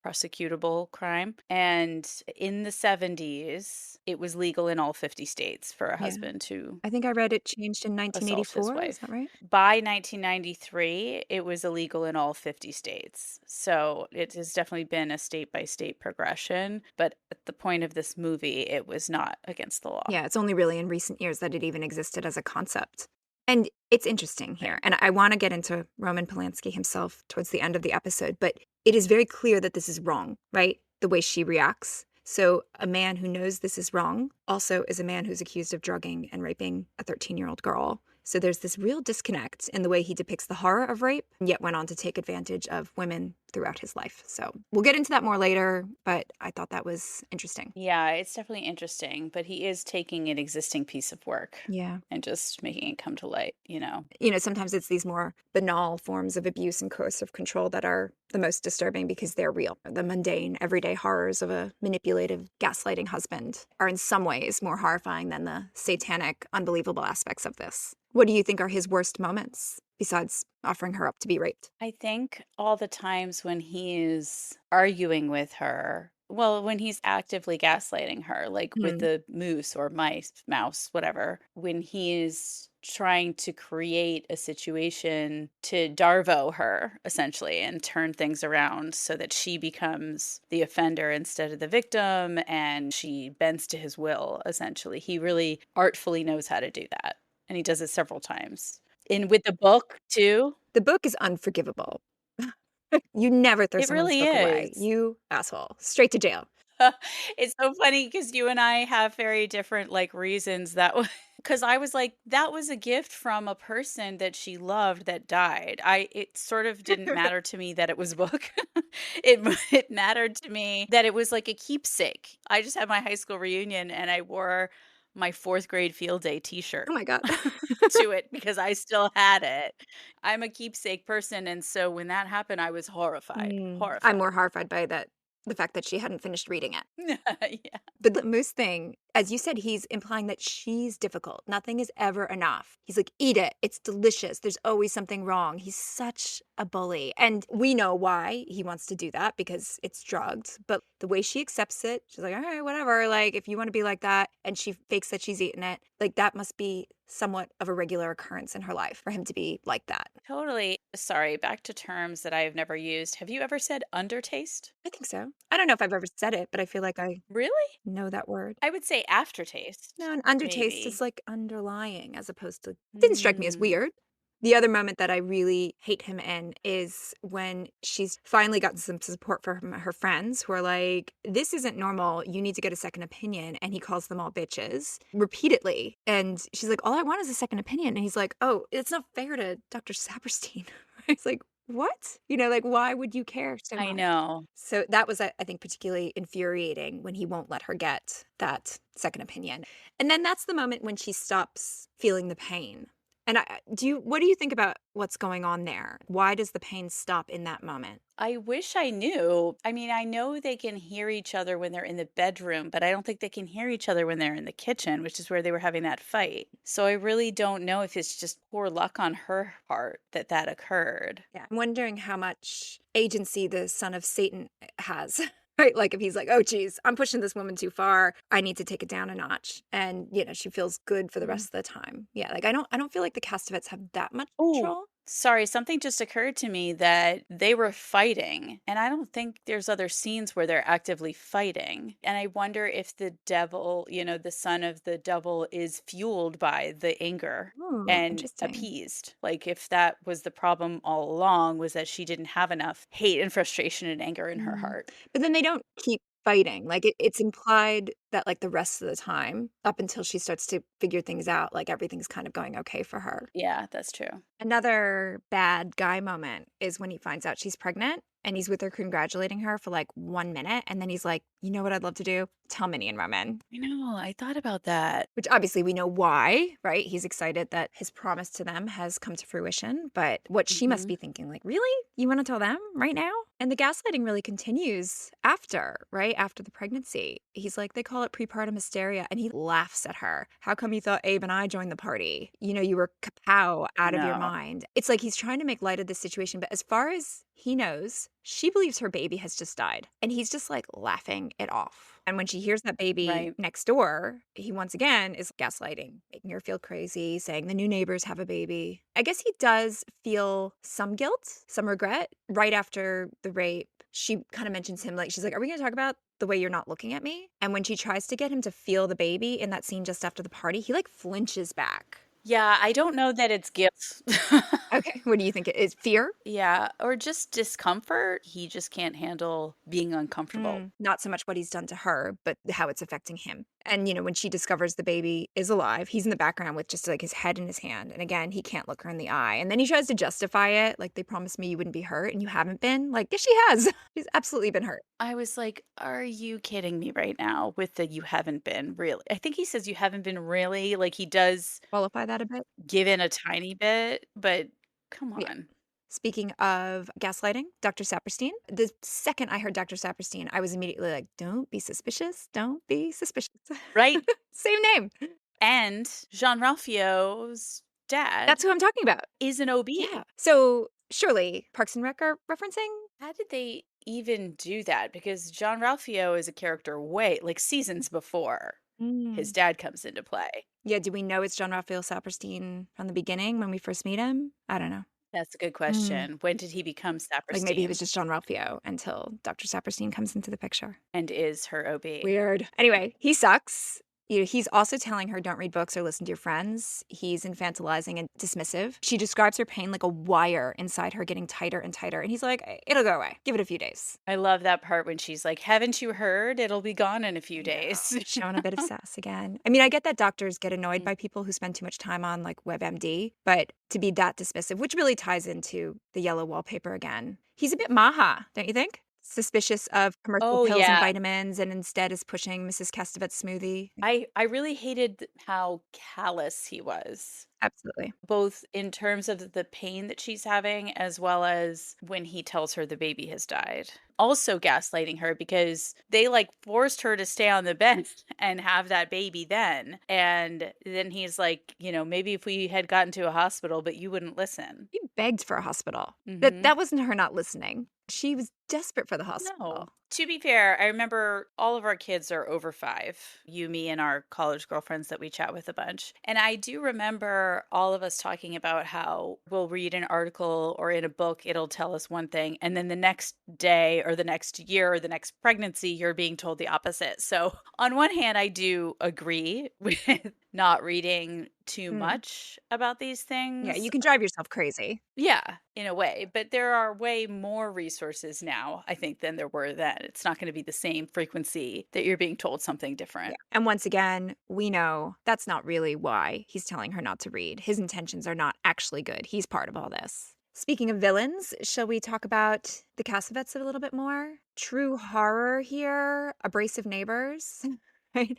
Speaker 2: prosecutable crime. And in the 70s, it was legal in all 50 states for a husband to
Speaker 1: I think I read it changed in
Speaker 2: assault his
Speaker 1: 1984.
Speaker 2: wife.
Speaker 1: Is that right?
Speaker 2: By 1993, it was illegal in all 50 states. So it has definitely been a state by state progression. But at the point of this movie, it was not against the law.
Speaker 1: Yeah, it's only really in recent years that it even existed as a concept. And it's interesting here. And I want to get into Roman Polanski himself towards the end of the episode, but it is very clear that this is wrong, right? The way she reacts. So a man who knows this is wrong also is a man who's accused of drugging and raping a 13-year-old girl. So there's this real disconnect in the way he depicts the horror of rape, and yet went on to take advantage of women throughout his life. So we'll get into that more later, but I thought that was interesting.
Speaker 2: Yeah, it's definitely interesting, but he is taking an existing piece of work and just making it come to light,
Speaker 1: Sometimes it's these more banal forms of abuse and coercive control that are the most disturbing because they're real. The mundane, everyday horrors of a manipulative, gaslighting husband are in some ways more horrifying than the satanic, unbelievable aspects of this. What do you think are his worst moments besides offering her up to be raped?
Speaker 2: I think all the times when he's arguing with her, well, when he's actively gaslighting her, like with the moose or mouse, whatever, when he's trying to create a situation to Darvo her, essentially, and turn things around so that she becomes the offender instead of the victim, and she bends to his will, essentially. He really artfully knows how to do that, and he does it several times. And with the book, too.
Speaker 1: The book is unforgivable. You never throw
Speaker 2: It
Speaker 1: someone's
Speaker 2: really
Speaker 1: book away.
Speaker 2: is.
Speaker 1: You asshole. Straight to jail.
Speaker 2: It's so funny because you and I have very different reasons because I was like, that was a gift from a person that she loved that died. It sort of didn't matter to me that it was a book. It mattered to me that it was like a keepsake. I just had my high school reunion and I wore my 4th grade field day t-shirt
Speaker 1: Oh my God.
Speaker 2: to it because I still had it. I'm a keepsake person, and so when that happened, I was horrified.
Speaker 1: I'm more horrified by the fact that she hadn't finished reading it.
Speaker 2: Yeah.
Speaker 1: But the moose thing, as you said, he's implying that she's difficult. Nothing is ever enough. He's like, eat it. It's delicious. There's always something wrong. He's such a bully. And we know why he wants to do that because it's drugged. But the way she accepts it, she's like, all right, whatever. Like, if you want to be like that, and she fakes that she's eaten it, like that must be somewhat of a regular occurrence in her life for him to be like that.
Speaker 2: Totally. Sorry, back to terms that I have never used. Have you ever said undertaste?
Speaker 1: I think so. I don't know if I've ever said it, but I feel like I
Speaker 2: Really?
Speaker 1: know that word.
Speaker 2: I would say aftertaste.
Speaker 1: No, an undertaste
Speaker 2: maybe.
Speaker 1: is like underlying as opposed to didn't strike me as weird. The other moment that I really hate him in is when she's finally gotten some support from her friends who are like, this isn't normal. You need to get a second opinion. And he calls them all bitches repeatedly. And she's like, all I want is a second opinion. And he's like, oh, it's not fair to Dr. Saperstein. It's like, what? Like, why would you care so
Speaker 2: I
Speaker 1: much?
Speaker 2: know.
Speaker 1: So that was, I think, particularly infuriating when he won't let her get that second opinion. And then that's the moment when she stops feeling the pain. And what do you think about what's going on there? Why does the pain stop in that moment?
Speaker 2: I wish I knew. I mean, I know they can hear each other when they're in the bedroom, but I don't think they can hear each other when they're in the kitchen, which is where they were having that fight. So I really don't know if it's just poor luck on her part that that occurred.
Speaker 1: Yeah. I'm wondering how much agency the son of Satan has. Right? Like if he's like, oh, geez, I'm pushing this woman too far. I need to take it down a notch. And, she feels good for the rest of the time. Yeah. Like I don't feel like the Castevets have that much
Speaker 2: Oh,
Speaker 1: control.
Speaker 2: sorry, something just occurred to me that they were fighting, and I don't think there's other scenes where they're actively fighting. And I wonder if the devil, the son of the devil, is fueled by the anger
Speaker 1: Oh,
Speaker 2: and
Speaker 1: interesting.
Speaker 2: appeased. Like if that was the problem all along, was that she didn't have enough hate and frustration and anger in her
Speaker 1: Mm.
Speaker 2: heart.
Speaker 1: But then they don't keep fighting. Like it's implied that like the rest of the time, up until she starts to figure things out, like everything's kind of going okay for her.
Speaker 2: Yeah, that's true.
Speaker 1: Another bad guy moment is when he finds out she's pregnant and he's with her congratulating her for like 1 minute. And then he's like, you know what I'd love to do? Tell Minnie and Roman.
Speaker 2: I know, I thought about that.
Speaker 1: Which obviously we know why, right? He's excited that his promise to them has come to fruition. But what she must
Speaker 2: Mhm.
Speaker 1: be thinking, like, really? You want to tell them right now? And the gaslighting really continues after, right? After the pregnancy. He's like, they call it prepartum hysteria. And he laughs at her. How come you thought Abe and I joined the party? You were kapow out of your
Speaker 2: No.
Speaker 1: mind. It's like he's trying to make light of this situation. But as far as he knows, she believes her baby has just died. And he's just like laughing it off. And when she hears that baby
Speaker 2: Right.
Speaker 1: next door, he once again is gaslighting, making her feel crazy, saying the new neighbors have a baby. I guess he does feel some guilt, some regret. Right after the rape, she kind of mentions him, like, she's like, are we going to talk about the way you're not looking at me? And when she tries to get him to feel the baby in that scene just after the party, he like flinches back.
Speaker 2: Yeah, I don't know that it's guilt.
Speaker 1: Okay, what do you think it is? Fear?
Speaker 2: Yeah, or just discomfort. He just can't handle being uncomfortable.
Speaker 1: Not so much what he's done to her, but how it's affecting him. And, when she discovers the baby is alive, he's in the background with just like his head in his hand. And again, he can't look her in the eye. And then he tries to justify it. Like, they promised me you wouldn't be hurt and you haven't been. Like, yes, she has. She's absolutely been hurt.
Speaker 2: I was like, are you kidding me right now with the you haven't been really? I think he says you haven't been really. Like he does
Speaker 1: Qualify that a bit.
Speaker 2: give in a tiny bit, but come
Speaker 1: Yeah.
Speaker 2: on.
Speaker 1: Speaking of gaslighting, Dr. Saperstein, the second I heard Dr. Saperstein, I was immediately like, don't be suspicious. Don't be suspicious.
Speaker 2: Right?
Speaker 1: Same name.
Speaker 2: And Jean Ralphio's dad
Speaker 1: That's who I'm talking about.
Speaker 2: is an OB.
Speaker 1: Yeah. So surely Parks and Rec are referencing?
Speaker 2: How did they even do that? Because John Ralphio is a character way like seasons before his
Speaker 1: Mm.
Speaker 2: dad comes into play.
Speaker 1: Yeah, do we know it's John Raphael Saperstein from the beginning when we first meet him? I don't know.
Speaker 2: That's a good
Speaker 1: Mm.
Speaker 2: question. When did he become
Speaker 1: Like maybe he was
Speaker 2: Saperstein
Speaker 1: just John Ralphio until Dr. Saperstein comes into the picture.
Speaker 2: and is her OB?
Speaker 1: Weird. Anyway, he sucks. He's also telling her don't read books or listen to your friends. He's infantilizing and dismissive. She describes her pain like a wire inside her getting tighter and tighter. And he's like, it'll go away. Give it a few days.
Speaker 2: I love that part when she's like, "Haven't you heard? It'll be gone in a few days."
Speaker 1: Showing a bit of sass again. I mean, I get that doctors get annoyed by people who spend too much time on like WebMD, but to be that dismissive, which really ties into the yellow wallpaper again. He's a bit maha, don't you think? Suspicious of commercial
Speaker 2: Oh,
Speaker 1: pills and
Speaker 2: yeah.
Speaker 1: vitamins and instead is pushing Mrs. Castevet's smoothie.
Speaker 2: I really hated how callous he was,
Speaker 1: Absolutely.
Speaker 2: both in terms of the pain that she's having as well as when he tells her the baby has died. Also gaslighting her because they like forced her to stay on the bed and have that baby then. And then he's like, maybe if we had gotten to a hospital, but you wouldn't listen.
Speaker 1: He begged for a hospital.
Speaker 2: Mhm.
Speaker 1: That wasn't her not listening. She was desperate for the
Speaker 2: No.
Speaker 1: hospital.
Speaker 2: To be fair, I remember all of our kids are over 5. You, me, and our college girlfriends that we chat with a bunch. And I do remember all of us talking about how we'll read an article or in a book, it'll tell us one thing. And then the next day or the next year or the next pregnancy, you're being told the opposite. So, on one hand, I do agree with not reading too
Speaker 1: Mm.
Speaker 2: much about these
Speaker 1: Yeah,
Speaker 2: things.
Speaker 1: you can drive yourself crazy.
Speaker 2: Yeah, in a way, but there are way more resources now, I think, than there were then. It's not going to be the same frequency that you're being told something different.
Speaker 1: And once again, we know that's not really why he's telling her not to read. His intentions are not actually good. He's part of all this. Speaking of villains, shall we talk about the Casavets a little bit more? True horror here, abrasive neighbors, right?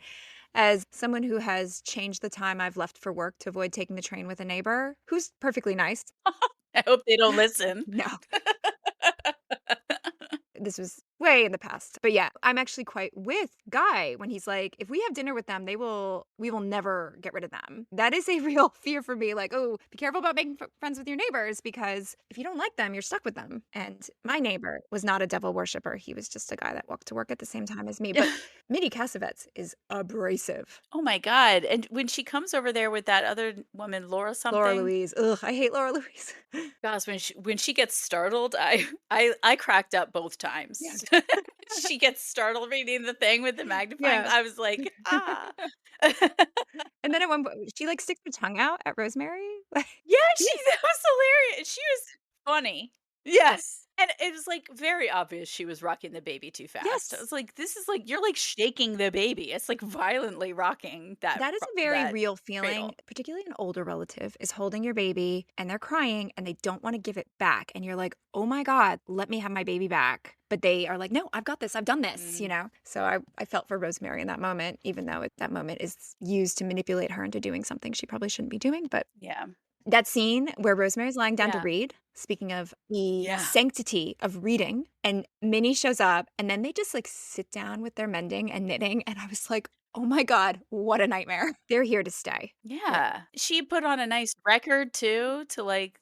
Speaker 1: As someone who has changed the time I've left for work to avoid taking the train with a neighbor who's perfectly nice.
Speaker 2: I hope they don't listen.
Speaker 1: No, this was way in the past. But yeah, I'm actually quite with Guy when he's like, if we have dinner with them, we will never get rid of them. That is a real fear for me. Like, oh, be careful about making friends with your neighbors because if you don't like them, you're stuck with them. And my neighbor was not a devil worshiper. He was just a guy that walked to work at the same time as me. But Minnie Castevet is abrasive.
Speaker 2: Oh my God. And when she comes over there with that other woman, Laura something.
Speaker 1: Laura Louise. Ugh, I hate Laura Louise.
Speaker 2: Gosh, when she gets startled, I cracked up both times.
Speaker 1: Yeah.
Speaker 2: She gets startled reading the thing with the magnifying.
Speaker 1: Yeah.
Speaker 2: I was like, ah.
Speaker 1: And then at one point, she like sticks her tongue out at Rosemary.
Speaker 2: Yeah, that was hilarious. She was funny. Yes. And it was like very obvious she was rocking the baby too fast.
Speaker 1: Yes.
Speaker 2: I was like, this is like, you're like shaking the baby. It's like violently rocking
Speaker 1: That is a very
Speaker 2: that
Speaker 1: real feeling,
Speaker 2: cradle.
Speaker 1: particularly an older relative is holding your baby and they're crying and they don't want to give it back. And you're like, oh my God, let me have my baby back. But they are like, no, I've got this. I've done this, you know? So I felt for Rosemary in that moment, even though that moment is used to manipulate her into doing something she probably shouldn't be doing. But
Speaker 2: Yeah.
Speaker 1: that scene where Rosemary's lying down to
Speaker 2: Yeah.
Speaker 1: read, speaking of the
Speaker 2: Yeah.
Speaker 1: sanctity of reading, and Minnie shows up, and then they just like sit down with their mending and knitting, and I was like, oh my God, what a nightmare. They're here to stay.
Speaker 2: Yeah. She put on a nice record too to like,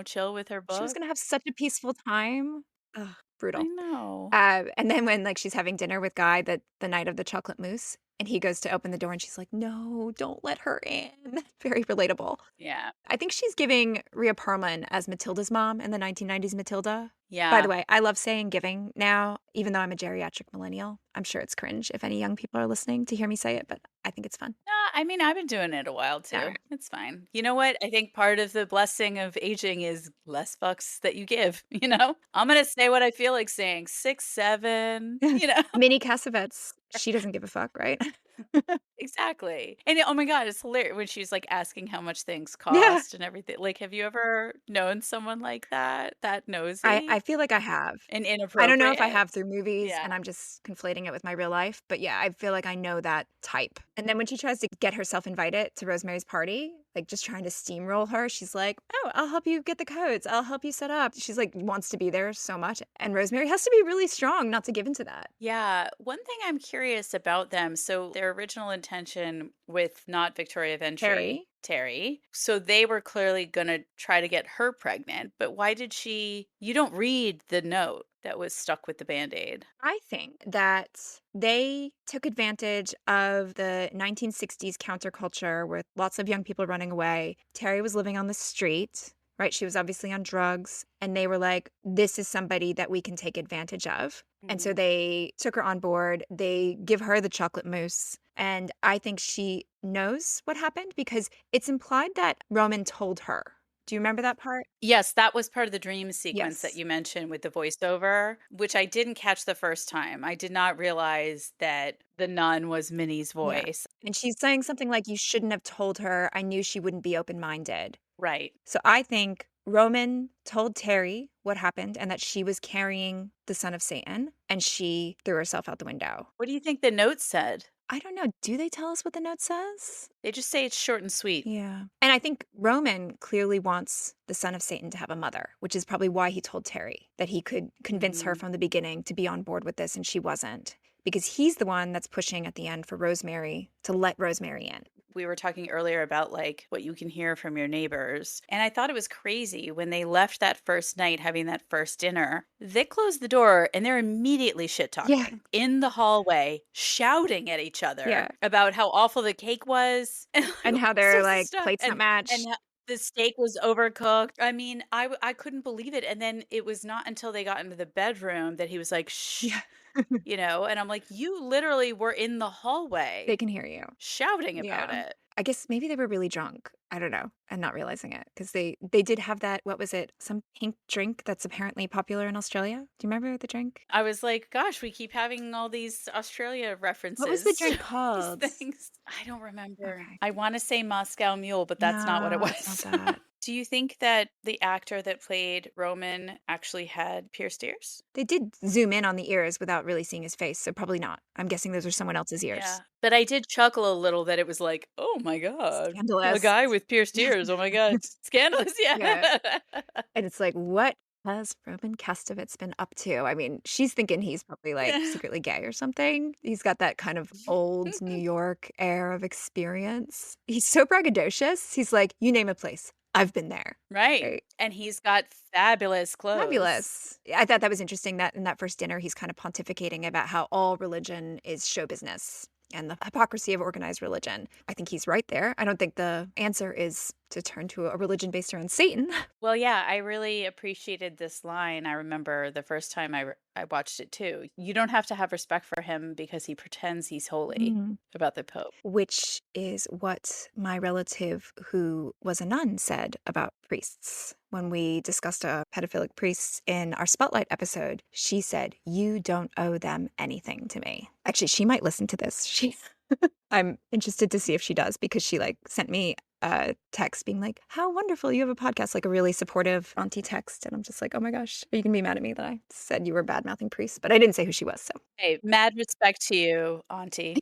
Speaker 2: chill with her
Speaker 1: She was
Speaker 2: book.
Speaker 1: gonna have such a peaceful time. Ugh,
Speaker 2: I
Speaker 1: brutal.
Speaker 2: know.
Speaker 1: And then when like she's having dinner with Guy the night of the chocolate mousse, and he goes to open the door and she's like, no, don't let her in. Very relatable.
Speaker 2: Yeah.
Speaker 1: I think she's giving Rhea Perlman as Matilda's mom in the 1990s Matilda.
Speaker 2: Yeah.
Speaker 1: By the way, I love saying giving now, even though I'm a geriatric millennial. I'm sure it's cringe if any young people are listening to hear me say it, but I think it's fun.
Speaker 2: I mean, I've been doing it a while too.
Speaker 1: Alright.
Speaker 2: It's fine. You know what? I think part of the blessing of aging is less fucks that you give, I'm going to say what I feel like saying. 6, 7,
Speaker 1: Minnie Castevet's, she doesn't give a fuck, right?
Speaker 2: Exactly. And oh my God, it's hilarious when she's like asking how much things
Speaker 1: Yeah.
Speaker 2: cost and everything. Like, have you ever known someone like that? That nosy
Speaker 1: I feel like I have.
Speaker 2: and
Speaker 1: I don't know if I
Speaker 2: inappropriate?
Speaker 1: have through movies
Speaker 2: Yeah.
Speaker 1: and I'm just conflating it with my real life, but yeah, I feel like I know that type. And then when she tries to get herself invited to Rosemary's party, like just trying to steamroll her, she's like, "Oh, I'll help you get the codes. I'll help you set up." She's like wants to be there so much, and Rosemary has to be really strong not to give into that.
Speaker 2: Yeah. One thing I'm curious about them, so their original intention with not Victoria Ventry, Terry. So they were clearly going to try to get her pregnant, but why did you don't read the note that was stuck with the Band-Aid.
Speaker 1: I think that they took advantage of the 1960s counterculture with lots of young people running away. Terry was living on the street, right? She was obviously on drugs. And they were like, this is somebody that we can take advantage of. And so they took her on board. They give her the chocolate mousse. And I think she knows what happened because it's implied that Roman told her. Do you remember that part?
Speaker 2: Yes, that was part of the dream sequence that
Speaker 1: Yes.
Speaker 2: you mentioned with the voiceover, which I didn't catch the first time. I did not realize that the nun was Minnie's
Speaker 1: Yeah.
Speaker 2: voice.
Speaker 1: And she's saying something like, you shouldn't have told her. I knew she wouldn't be open-minded.
Speaker 2: Right.
Speaker 1: So I think Roman told Terry what happened and that she was carrying the son of Satan and she threw herself out the window.
Speaker 2: What do you think the note said?
Speaker 1: I don't know. Do they tell us what the note says?
Speaker 2: They just say it's short and sweet.
Speaker 1: Yeah. And I think Roman clearly wants the son of Satan to have a mother, which is probably why he told Terry that he could convince her from the beginning to be on board with this and she wasn't. Because he's the one that's pushing at the end for Rosemary to let Rosemary in.
Speaker 2: We were talking earlier about like what you can hear from your neighbors. And I thought it was crazy when they left that first night having that first dinner. They closed the door and they're immediately shit talking in the hallway, shouting at each other about how awful the cake was
Speaker 1: and how their like plates not matched.
Speaker 2: And the steak was overcooked. I mean, I couldn't believe it. And then it was not until they got into the bedroom that he was like, shh. Yeah. And I'm like, you literally were in the hallway.
Speaker 1: They can hear you.
Speaker 2: Shouting about it.
Speaker 1: I guess maybe they were really drunk. I don't know. And not realizing it. Because they did have that, what was it? Some pink drink that's apparently popular in Australia. Do you remember the drink?
Speaker 2: I was like, gosh, we keep having all these Australia references.
Speaker 1: What was the drink called?
Speaker 2: Things. I don't remember. Okay. I want to say Moscow Mule, but that's not what it was.
Speaker 1: Not that.
Speaker 2: Do you think that the actor that played Roman actually had pierced ears?
Speaker 1: They did zoom in on the ears without really seeing his face, so probably not. I'm guessing those are someone else's
Speaker 2: Yeah.
Speaker 1: ears.
Speaker 2: But I did chuckle a little that it was like, "Oh my god, a
Speaker 1: Scandalous.
Speaker 2: guy with pierced ears. Oh my god, scandalous."
Speaker 1: Yeah.
Speaker 2: Yeah.
Speaker 1: And it's like, what has Roman Castevet's been up to? I mean, she's thinking he's probably like
Speaker 2: Yeah.
Speaker 1: secretly gay or something. He's got that kind of old New York air of experience. He's so braggadocious. He's like, you name a place, I've been there.
Speaker 2: Right.
Speaker 1: Right.
Speaker 2: And he's got fabulous clothes.
Speaker 1: Fabulous. I thought that was interesting that in that first dinner, he's kind of pontificating about how all religion is show business and the hypocrisy of organized religion. I think he's right there. I don't think the answer is to turn to a religion based around Satan.
Speaker 2: Well, yeah, I really appreciated this line. I remember the first time I watched it too. You don't have to have respect for him because he pretends he's holy
Speaker 1: Mm.
Speaker 2: about the Pope.
Speaker 1: Which is what my relative who was a nun said about priests. When we discussed a pedophilic priest in our Spotlight episode, she said, "You don't owe them anything to me." Actually, she might listen to this. I'm interested to see if she does because she like sent me a text being like, "How wonderful, you have a podcast," like a really supportive auntie text. And I'm just like, oh my gosh, are you gonna be mad at me that I said you were bad mouthing priests? But I didn't say who she was, so.
Speaker 2: Hey, mad respect to you, Auntie.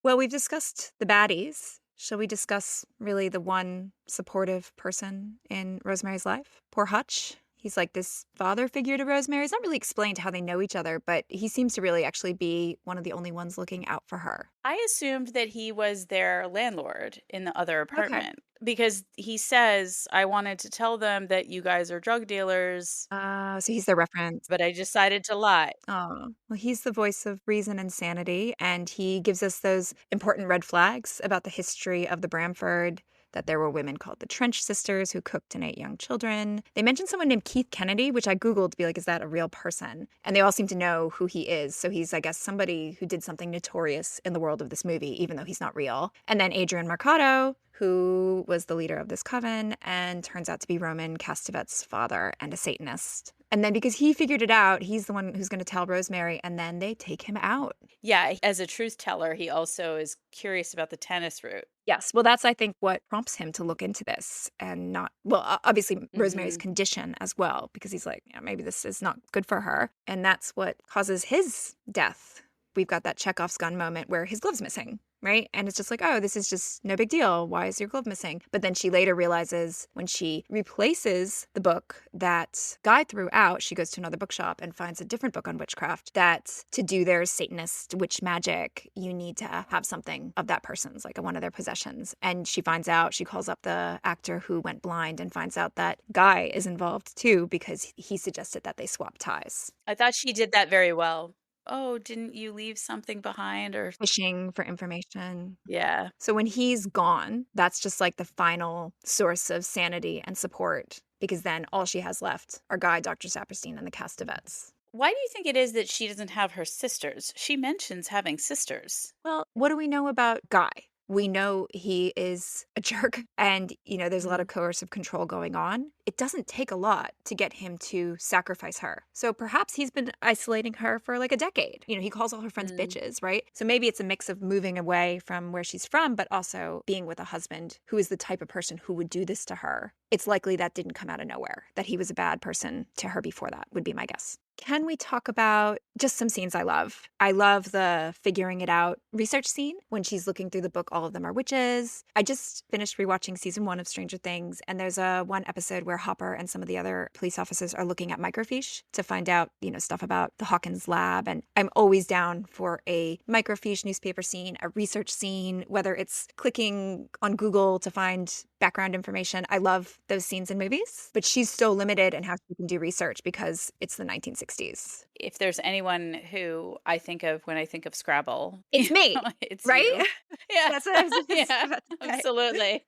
Speaker 1: Well, we've discussed the baddies. Shall we discuss really the one supportive person in Rosemary's life? Poor Hutch. He's like this father figure to Rosemary. It's not really explained how they know each other, but he seems to really actually be one of the only ones looking out for her.
Speaker 2: I assumed that he was their landlord in the other
Speaker 1: Okay.
Speaker 2: apartment because he says, I wanted to tell them that you guys are drug dealers,
Speaker 1: So he's the reference.
Speaker 2: but I decided to lie.
Speaker 1: Oh, well, he's the voice of reason and sanity, and he gives us those important red flags about the history of the Bramford, that there were women called the Trench Sisters who cooked and ate young children. They mentioned someone named Keith Kennedy, which I Googled to be like, is that a real person? And they all seem to know who he is. So he's, I guess, somebody who did something notorious in the world of this movie, even though he's not real. And then Adrian Mercado, who was the leader of this coven and turns out to be Roman Castevet's father and a Satanist. And then because he figured it out, he's the one who's going to tell Rosemary, and then they take him out.
Speaker 2: Yeah, as a truth teller, he also is curious about the tennis route.
Speaker 1: Yes. Well, that's, I think, what prompts him to look into this and not, well, obviously Rosemary's condition as well, because he's like, yeah, maybe this is not good for her. And that's what causes his death. We've got that Chekhov's gun moment where his glove's missing, right? And it's just like, oh, this is just no big deal. Why is your glove missing? But then she later realizes when she replaces the book that Guy threw out, she goes to another bookshop and finds a different book on witchcraft, that to do their Satanist witch magic, you need to have something of that person's, like one of their possessions. And she finds out, she calls up the actor who went blind and finds out that Guy is involved too because he suggested that they swap ties.
Speaker 2: I thought she did that very well. Oh, didn't you leave something behind or
Speaker 1: Fishing for information.
Speaker 2: yeah.
Speaker 1: So when he's gone, that's just like the final source of sanity and support because then all she has left are Guy, Dr. Saperstein, and the Castevets.
Speaker 2: Why do you think it is that she doesn't have her sisters? She mentions having sisters.
Speaker 1: Well, what do we know about Guy? We know he is a jerk and, there's a lot of coercive control going on. It doesn't take a lot to get him to sacrifice her. So perhaps he's been isolating her for like a decade. He calls all her friends bitches, right? So maybe it's a mix of moving away from where she's from, but also being with a husband who is the type of person who would do this to her. It's likely that didn't come out of nowhere, that he was a bad person to her before that, would be my guess. Can we talk about just some scenes I love? I love the figuring it out research scene when she's looking through the book, All of Them Are Witches. I just finished rewatching season 1 of Stranger Things, and there's one episode where Hopper and some of the other police officers are looking at microfiche to find out, stuff about the Hawkins lab. And I'm always down for a microfiche newspaper scene, a research scene, whether it's clicking on Google to find background information. I love those scenes in movies, but she's so limited in how she can do research because it's the 1960s.
Speaker 2: If there's anyone who I think of when I think of Scrabble,
Speaker 1: It's me,
Speaker 2: it's
Speaker 1: right?
Speaker 2: you. Yeah.
Speaker 1: That's what I was just
Speaker 2: Yeah,
Speaker 1: about to say.
Speaker 2: absolutely.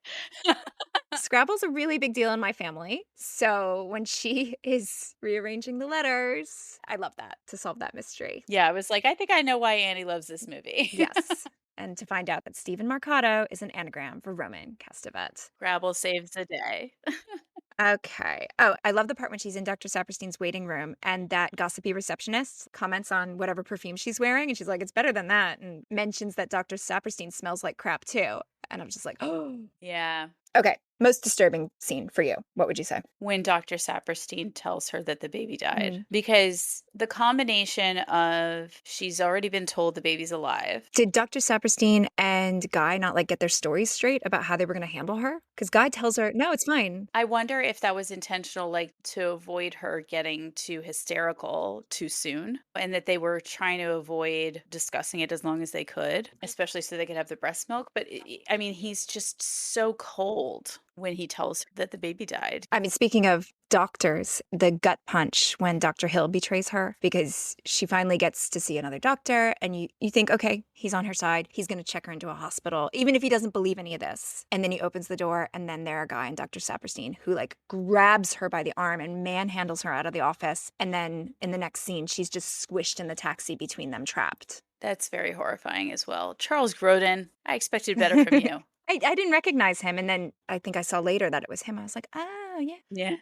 Speaker 1: Scrabble's a really big deal in my family. So when she is rearranging the letters, I love that, to solve that mystery.
Speaker 2: Yeah, I was like, I think I know why Annie loves this movie.
Speaker 1: Yes. And to find out that Stephen Marcato is an anagram for Roman Castevet.
Speaker 2: Scrabble saves the day.
Speaker 1: Okay. Oh, I love the part when she's in Dr. Saperstein's waiting room and that gossipy receptionist comments on whatever perfume she's wearing. And she's like, it's better than that. And mentions that Dr. Saperstein smells like crap too. And I'm just like, oh.
Speaker 2: Yeah.
Speaker 1: Okay. Most disturbing scene for you. What would you say?
Speaker 2: When Dr. Saperstein tells her that the baby died.
Speaker 1: Mm.
Speaker 2: Because the combination of she's already been told the baby's alive.
Speaker 1: Did Dr. Saperstein and Guy not like get their stories straight about how they were going to handle her? Because Guy tells her, no, it's fine.
Speaker 2: I wonder if that was intentional, like to avoid her getting too hysterical too soon, and that they were trying to avoid discussing it as long as they could, especially so they could have the breast milk. But I mean, he's just so cold when he tells her that the baby died.
Speaker 1: I mean, speaking of doctors, the gut punch when Dr. Hill betrays her because she finally gets to see another doctor and you think, okay, he's on her side. He's going to check her into a hospital, even if he doesn't believe any of this. And then he opens the door and then there are Guy and Dr. Saperstein who like grabs her by the arm and manhandles her out of the office. And then in the next scene, she's just squished in the taxi between them, trapped.
Speaker 2: That's very horrifying as well. Charles Grodin, I expected better from you.
Speaker 1: I didn't recognize him. And then I think I saw later that it was him. I was like, oh, yeah.
Speaker 2: Yeah.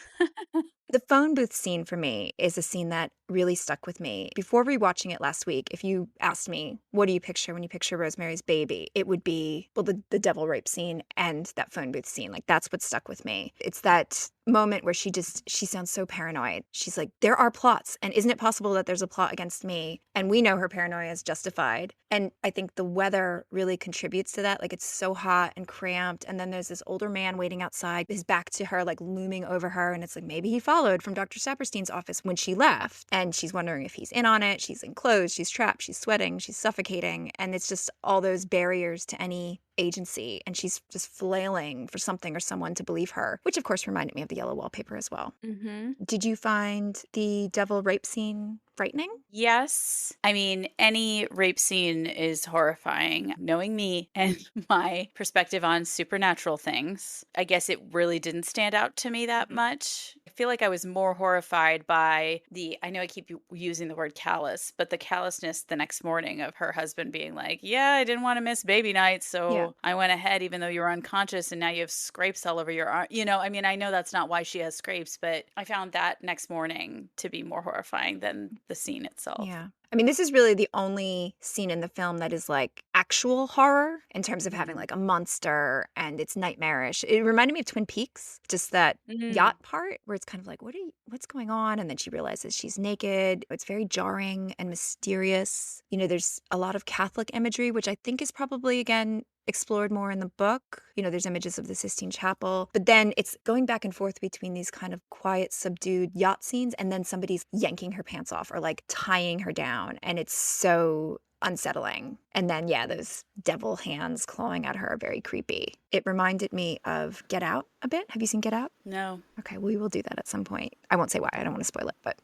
Speaker 1: The phone booth scene for me is a scene that really stuck with me. Before rewatching it last week, if you asked me, what do you picture when you picture Rosemary's Baby? It would be, well, the devil rape scene and that phone booth scene. Like, that's what stuck with me. It's that moment where she sounds so paranoid. She's like, there are plots. And isn't it possible that there's a plot against me? And we know her paranoia is justified. And I think the weather really contributes to that. Like, it's so hot and cramped. And then there's this older man waiting outside, his back to her, like looming over her. And it's like, maybe he followed from Dr. Saperstein's office when she left. And she's wondering if he's in on it. She's enclosed, she's trapped, she's sweating, she's suffocating. And it's just all those barriers to any agency. And she's just flailing for something or someone to believe her, which of course reminded me of the yellow wallpaper as well.
Speaker 2: Mm-hmm.
Speaker 1: Did you find the devil rape scene frightening?
Speaker 2: Yes. I mean, any rape scene is horrifying. Knowing me and my perspective on supernatural things, I guess it really didn't stand out to me that much. I feel like I was more horrified by I know I keep using the word callous, but the callousness the next morning of her husband being like, yeah, I didn't want to miss baby night, so I went ahead even though you were unconscious and now you have scrapes all over your arm. I mean, I know that's not why she has scrapes, but I found that next morning to be more horrifying than the scene itself.
Speaker 1: Yeah. I mean, this is really the only scene in the film that is like actual horror in terms of having like a monster and it's nightmarish. It reminded me of Twin Peaks, just that yacht part where it's kind of like, what's going on? And then she realizes she's naked. It's very jarring and mysterious. There's a lot of Catholic imagery, which I think is probably, again, explored more in the book. There's images of the Sistine Chapel, but then it's going back and forth between these kind of quiet, subdued yacht scenes and then somebody's yanking her pants off or like tying her down. And it's so unsettling. And then, those devil hands clawing at her are very creepy. It reminded me of Get Out a bit. Have you seen Get Out?
Speaker 2: No.
Speaker 1: Okay, we will do that at some point. I won't say why. I don't want to spoil it, but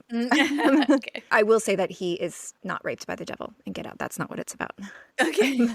Speaker 2: okay.
Speaker 1: I will say that he is not raped by the devil in Get Out. That's not what it's about.
Speaker 2: Okay.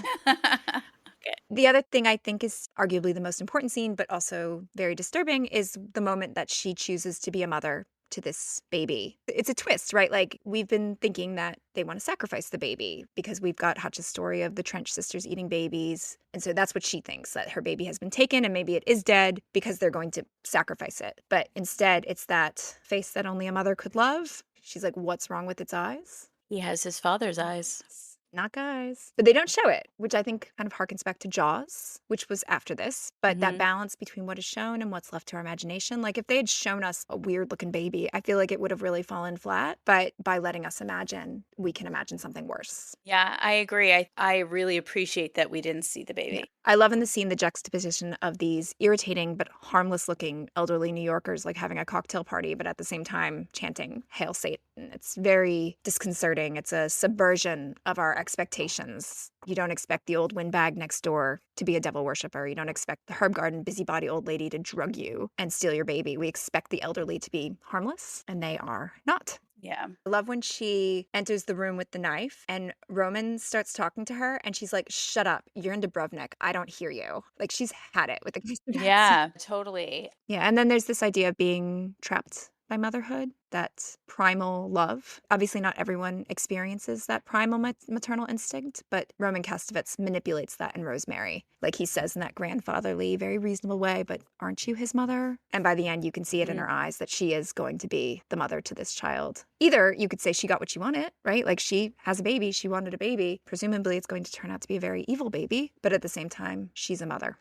Speaker 1: The other thing I think is arguably the most important scene, but also very disturbing, is the moment that she chooses to be a mother to this baby. It's a twist, right? Like, we've been thinking that they want to sacrifice the baby because we've got Hutch's story of the Trench sisters eating babies. And so that's what she thinks, that her baby has been taken and maybe it is dead because they're going to sacrifice it. But instead, it's that face that only a mother could love. She's like, what's wrong with its eyes?
Speaker 2: He has his father's eyes.
Speaker 1: Not Guys. But they don't show it, which I think kind of harkens back to Jaws, which was after this. But that balance between what is shown and what's left to our imagination, like if they had shown us a weird looking baby, I feel like it would have really fallen flat. But by letting us imagine, we can imagine something worse.
Speaker 2: Yeah, I agree. I really appreciate that we didn't see the baby.
Speaker 1: Yeah. I love in the scene the juxtaposition of these irritating but harmless looking elderly New Yorkers like having a cocktail party, but at the same time chanting Hail Satan. It's very disconcerting. It's a subversion of our expectations. You don't expect the old windbag next door to be a devil worshiper. You don't expect the herb garden busybody old lady to drug you and steal your baby. We expect the elderly to be harmless, and they are not.
Speaker 2: Yeah.
Speaker 1: I love when she enters the room with the knife and Roman starts talking to her and she's like, shut up. You're in Dubrovnik. I don't hear you. Like, she's had it with the
Speaker 2: Yeah, totally.
Speaker 1: Yeah. And then there's this idea of being trapped by motherhood, that primal love. Obviously, not everyone experiences that primal maternal instinct, but Roman Castevet manipulates that in Rosemary. Like he says in that grandfatherly, very reasonable way, but aren't you his mother? And by the end, you can see it in her eyes that she is going to be the mother to this child. Either you could say she got what she wanted, right? Like she has a baby, she wanted a baby. Presumably, it's going to turn out to be a very evil baby, but at the same time, she's a mother.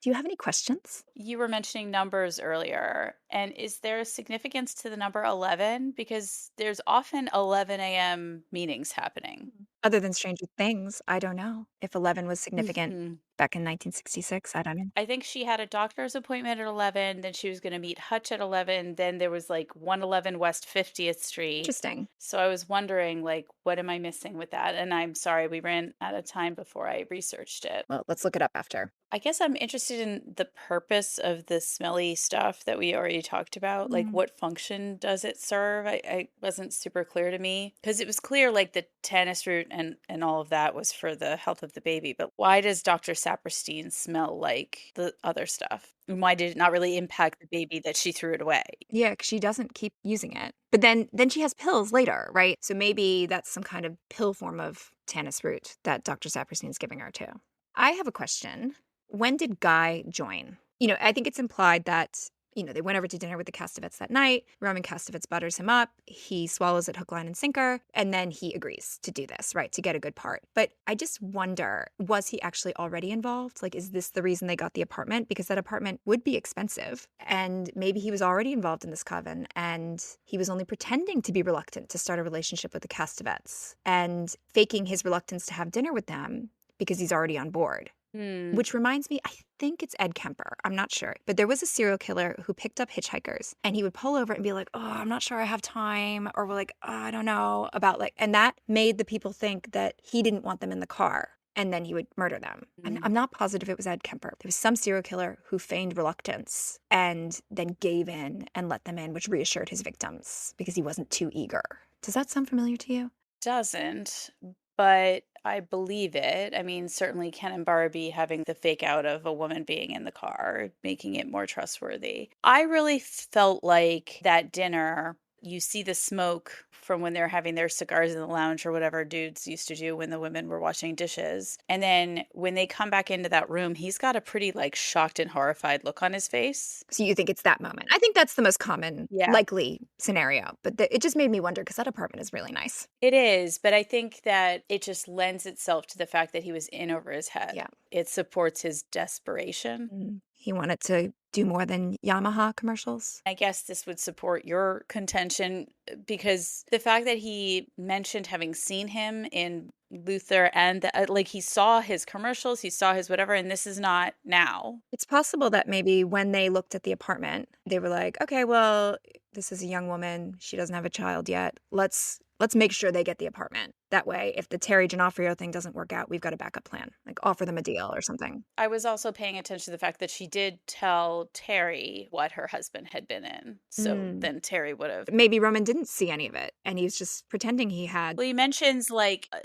Speaker 1: Do you have any questions?
Speaker 2: You were mentioning numbers earlier, and is there a significance to the number 11? Because there's often 11 a.m. meetings happening.
Speaker 1: Other than Stranger Things, I don't know if 11 was significant
Speaker 2: Mhm.
Speaker 1: back in 1966. I don't know.
Speaker 2: I think she had a doctor's appointment at 11, then she was gonna meet Hutch at 11, then there was, like, 111 West 50th Street.
Speaker 1: Interesting.
Speaker 2: So I was wondering, like, what am I missing with that? And I'm sorry, we ran out of time before I researched it.
Speaker 1: Well, let's look it up after.
Speaker 2: I guess I'm interested in the purpose of the smelly stuff that we already talked about. Like,
Speaker 1: Mm.
Speaker 2: what function does it serve? I wasn't super clear to me because it was clear, like the tannis root and all of that was for the health of the baby. But why does Dr. Saperstein smell like the other stuff? And why did it not really impact the baby that she threw it away?
Speaker 1: Yeah, 'cause she doesn't keep using it. But then she has pills later, right? So maybe that's some kind of pill form of tannis root that Dr. Saperstein's giving her too. I have a question. When did Guy join? I think it's implied that, they went over to dinner with the Castevets that night. Roman Castevet butters him up. He swallows it hook, line, and sinker. And then he agrees to do this, right? To get a good part. But I just wonder, was he actually already involved? Like, is this the reason they got the apartment? Because that apartment would be expensive. And maybe he was already involved in this coven and he was only pretending to be reluctant to start a relationship with the Castevets and faking his reluctance to have dinner with them because he's already on board.
Speaker 2: Hmm.
Speaker 1: Which reminds me, I think it's Ed Kemper. I'm not sure. But there was a serial killer who picked up hitchhikers and he would pull over and be like, oh, I'm not sure I have time. Or we're like, oh, I don't know about and that made the people think that he didn't want them in the car. And then he would murder them. I'm not positive it was Ed Kemper. There was some serial killer who feigned reluctance and then gave in and let them in, which reassured his victims because he wasn't too eager. Does that sound familiar to you?
Speaker 2: Doesn't, but I believe it. I mean, certainly Ken and Barbie having the fake out of a woman being in the car, making it more trustworthy. I really felt like that dinner, you see the smoke from when they're having their cigars in the lounge or whatever dudes used to do when the women were washing dishes. And then when they come back into that room, he's got a pretty shocked and horrified look on his face.
Speaker 1: So you think it's that moment? I think that's the most common,
Speaker 2: Yeah.
Speaker 1: likely scenario. But it just made me wonder because that apartment is really nice.
Speaker 2: It is, but I think that it just lends itself to the fact that he was in over his head.
Speaker 1: Yeah.
Speaker 2: It supports his desperation.
Speaker 1: He wanted to do more than Yamaha commercials.
Speaker 2: I guess this would support your contention because the fact that he mentioned having seen him in Luther and he saw his commercials, he saw his whatever, and this is not now.
Speaker 1: It's possible that maybe when they looked at the apartment, they were like, okay, well, this is a young woman. She doesn't have a child yet. Let's make sure they get the apartment. That way, if the Terry D'Onofrio thing doesn't work out, we've got a backup plan. Like offer them a deal or something.
Speaker 2: I was also paying attention to the fact that she did tell Terry what her husband had been in. So then Terry would have.
Speaker 1: Maybe Roman didn't see any of it and he was just pretending he had.
Speaker 2: Well, he mentions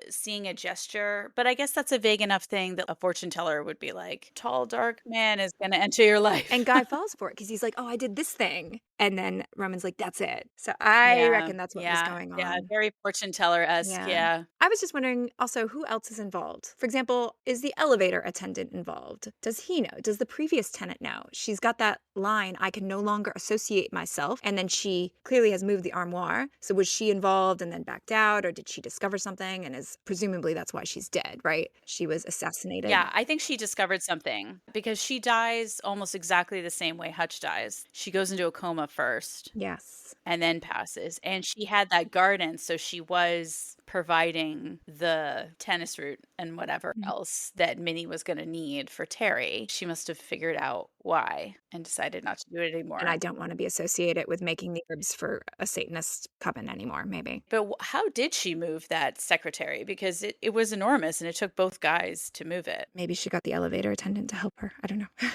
Speaker 2: seeing a gesture, but I guess that's a vague enough thing that a fortune teller would be like, tall, dark man is going to enter your life.
Speaker 1: And Guy falls for it because he's like, oh, I did this thing. And then Roman's like, that's it. So I reckon that's what was going on.
Speaker 2: Yeah, very fortune teller-esque, yeah.
Speaker 1: I was just wondering also who else is involved. For example, is the elevator attendant involved? Does he know? Does the previous tenant know? She's got that line, I can no longer associate myself. And then she clearly has moved the armoire. So was she involved and then backed out? Or did she discover something? And presumably that's why she's dead, right? She was assassinated.
Speaker 2: Yeah, I think she discovered something because she dies almost exactly the same way Hutch dies. She goes into a coma first.
Speaker 1: Yes.
Speaker 2: And then passes. And she had that garden, so she was providing the tennis root and whatever else that Minnie was going to need for Terry. She must have figured out why and decided not to do it anymore.
Speaker 1: And I don't want to be associated with making the herbs for a Satanist coven anymore, maybe.
Speaker 2: But how did she move that secretary? Because it was enormous and it took both guys to move it.
Speaker 1: Maybe she got the elevator attendant to help her. I don't know.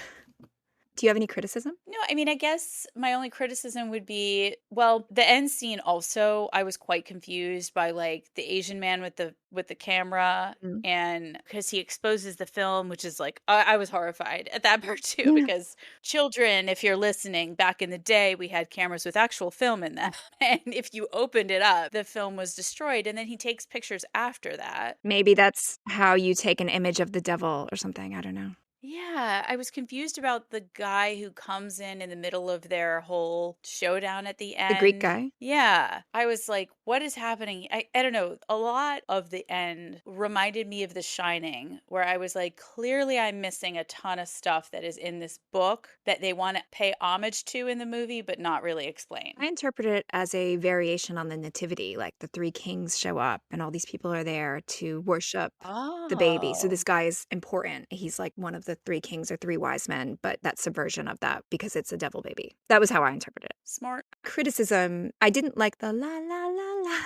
Speaker 1: Do you have any criticism?
Speaker 2: No, I mean, I guess my only criticism would be, well, the end scene also, I was quite confused by the Asian man with the camera and because he exposes the film, which is I was horrified at that part too, because children, if you're listening, back in the day, we had cameras with actual film in them. And if you opened it up, the film was destroyed. And then he takes pictures after that.
Speaker 1: Maybe that's how you take an image of the devil or something. I don't know.
Speaker 2: Yeah, I was confused about the guy who comes in the middle of their whole showdown at the
Speaker 1: The Greek
Speaker 2: end.
Speaker 1: guy.
Speaker 2: Yeah, I was like, what is happening? I don't know. A lot of the end reminded me of The Shining, where I was like, clearly I'm missing a ton of stuff that is in this book that they want to pay homage to in the movie, but not really explain.
Speaker 1: I interpret it as a variation on the nativity, like the three kings show up and all these people are there to worship the baby. So this
Speaker 2: Oh,
Speaker 1: guy is important. He's like one of the three kings or three wise men, but that's subversion of that because it's a devil baby. That was how I interpret it.
Speaker 2: smart.
Speaker 1: Criticism, I didn't like the la la la la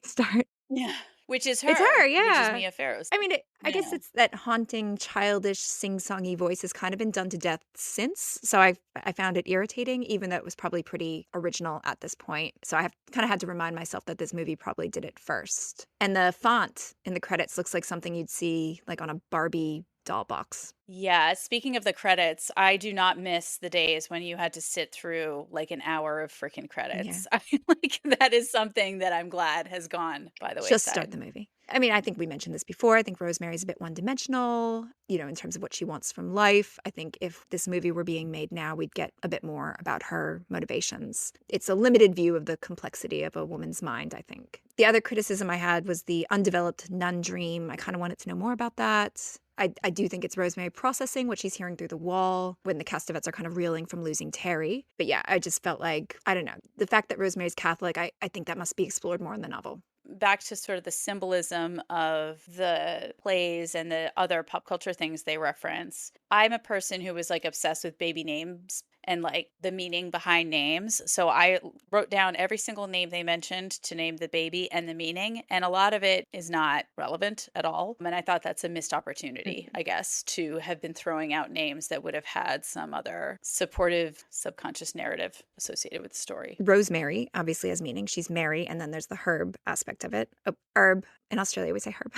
Speaker 1: start.
Speaker 2: Yeah. Which is
Speaker 1: It's her,
Speaker 2: her, which is
Speaker 1: yeah.
Speaker 2: Mia Farrow's.
Speaker 1: I mean, I guess
Speaker 2: Yeah.
Speaker 1: it's that haunting, childish, sing-songy voice has kind of been done to death since. So I found it irritating, even though it was probably pretty original at this point. So I have kind of had to remind myself that this movie probably did it first. And the font in the credits looks like something you'd see like on a Barbie doll box.
Speaker 2: Yeah, speaking of the credits, I do not miss the days when you had to sit through like an hour of freaking
Speaker 1: Yeah.
Speaker 2: credits. I like that is something that I'm glad has gone by the
Speaker 1: Just start
Speaker 2: wayside.
Speaker 1: the movie. I mean, I think we mentioned this before. I think Rosemary's a bit one dimensional, in terms of what she wants from life. I think if this movie were being made now, we'd get a bit more about her motivations. It's a limited view of the complexity of a woman's mind, I think. The other criticism I had was the undeveloped nun dream. I kind of wanted to know more about that. I do think it's Rosemary processing what she's hearing through the wall when the Castevets are kind of reeling from losing Terry. But yeah, I just felt like, I don't know, the fact that Rosemary's Catholic, I think that must be explored more in the novel.
Speaker 2: Back to sort of the symbolism of the plays and the other pop culture things they reference. I'm a person who was like obsessed with baby names and like the meaning behind names. So I wrote down every single name they mentioned to name the baby and the meaning. And a lot of it is not relevant at all. And I thought that's a missed opportunity, I guess, to have been throwing out names that would have had some other supportive subconscious narrative associated with the story.
Speaker 1: Rosemary obviously has meaning. She's Mary, and then there's the herb aspect of it. Oh, herb. In Australia, we say herb.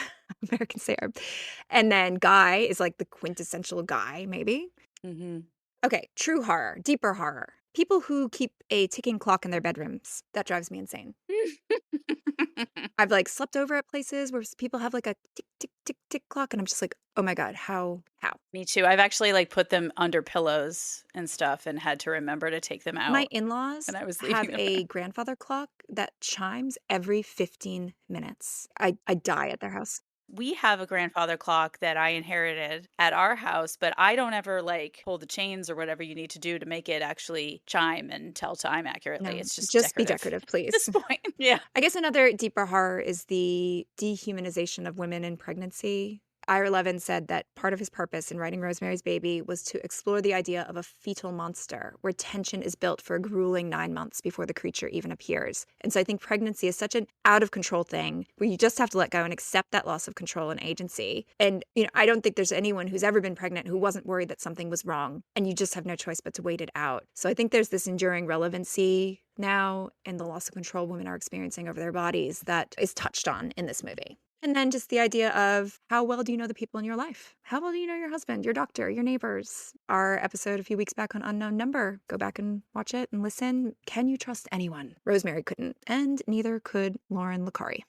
Speaker 1: Americans say herb. And then Guy is like the quintessential guy, maybe.
Speaker 2: Hmm.
Speaker 1: Okay, true horror, deeper horror. People who keep a ticking clock in their bedrooms. That drives me insane. I've like slept over at places where people have like a tick, tick, tick, tick clock, and I'm just like, oh my God, how?
Speaker 2: Me too. I've actually like put them under pillows and stuff and had to remember to take them
Speaker 1: My
Speaker 2: out
Speaker 1: in-laws
Speaker 2: when I was
Speaker 1: have
Speaker 2: leaving them.
Speaker 1: a grandfather clock that chimes every 15 minutes. I die at their house.
Speaker 2: We have a grandfather clock that I inherited at our house, but I don't ever like pull the chains or whatever you need to do to make it actually chime and tell time accurately.
Speaker 1: No,
Speaker 2: It's just
Speaker 1: just be
Speaker 2: decorative
Speaker 1: decorative,
Speaker 2: at this
Speaker 1: please.
Speaker 2: point. Yeah.
Speaker 1: I guess another deeper horror is the dehumanization of women in pregnancy. Ira Levin said that part of his purpose in writing Rosemary's Baby was to explore the idea of a fetal monster where tension is built for a grueling 9 months before the creature even appears. And so I think pregnancy is such an out of control thing where you just have to let go and accept that loss of control and agency. And, I don't think there's anyone who's ever been pregnant who wasn't worried that something was wrong, and you just have no choice but to wait it out. So I think there's this enduring relevancy now in the loss of control women are experiencing over their bodies that is touched on in this movie. And then just the idea of how well do you know the people in your life? How well do you know your husband, your doctor, your neighbors? Our episode a few weeks back on Unknown Number, go back and watch it and listen. Can you trust anyone? Rosemary couldn't, and neither could Lauren Licari.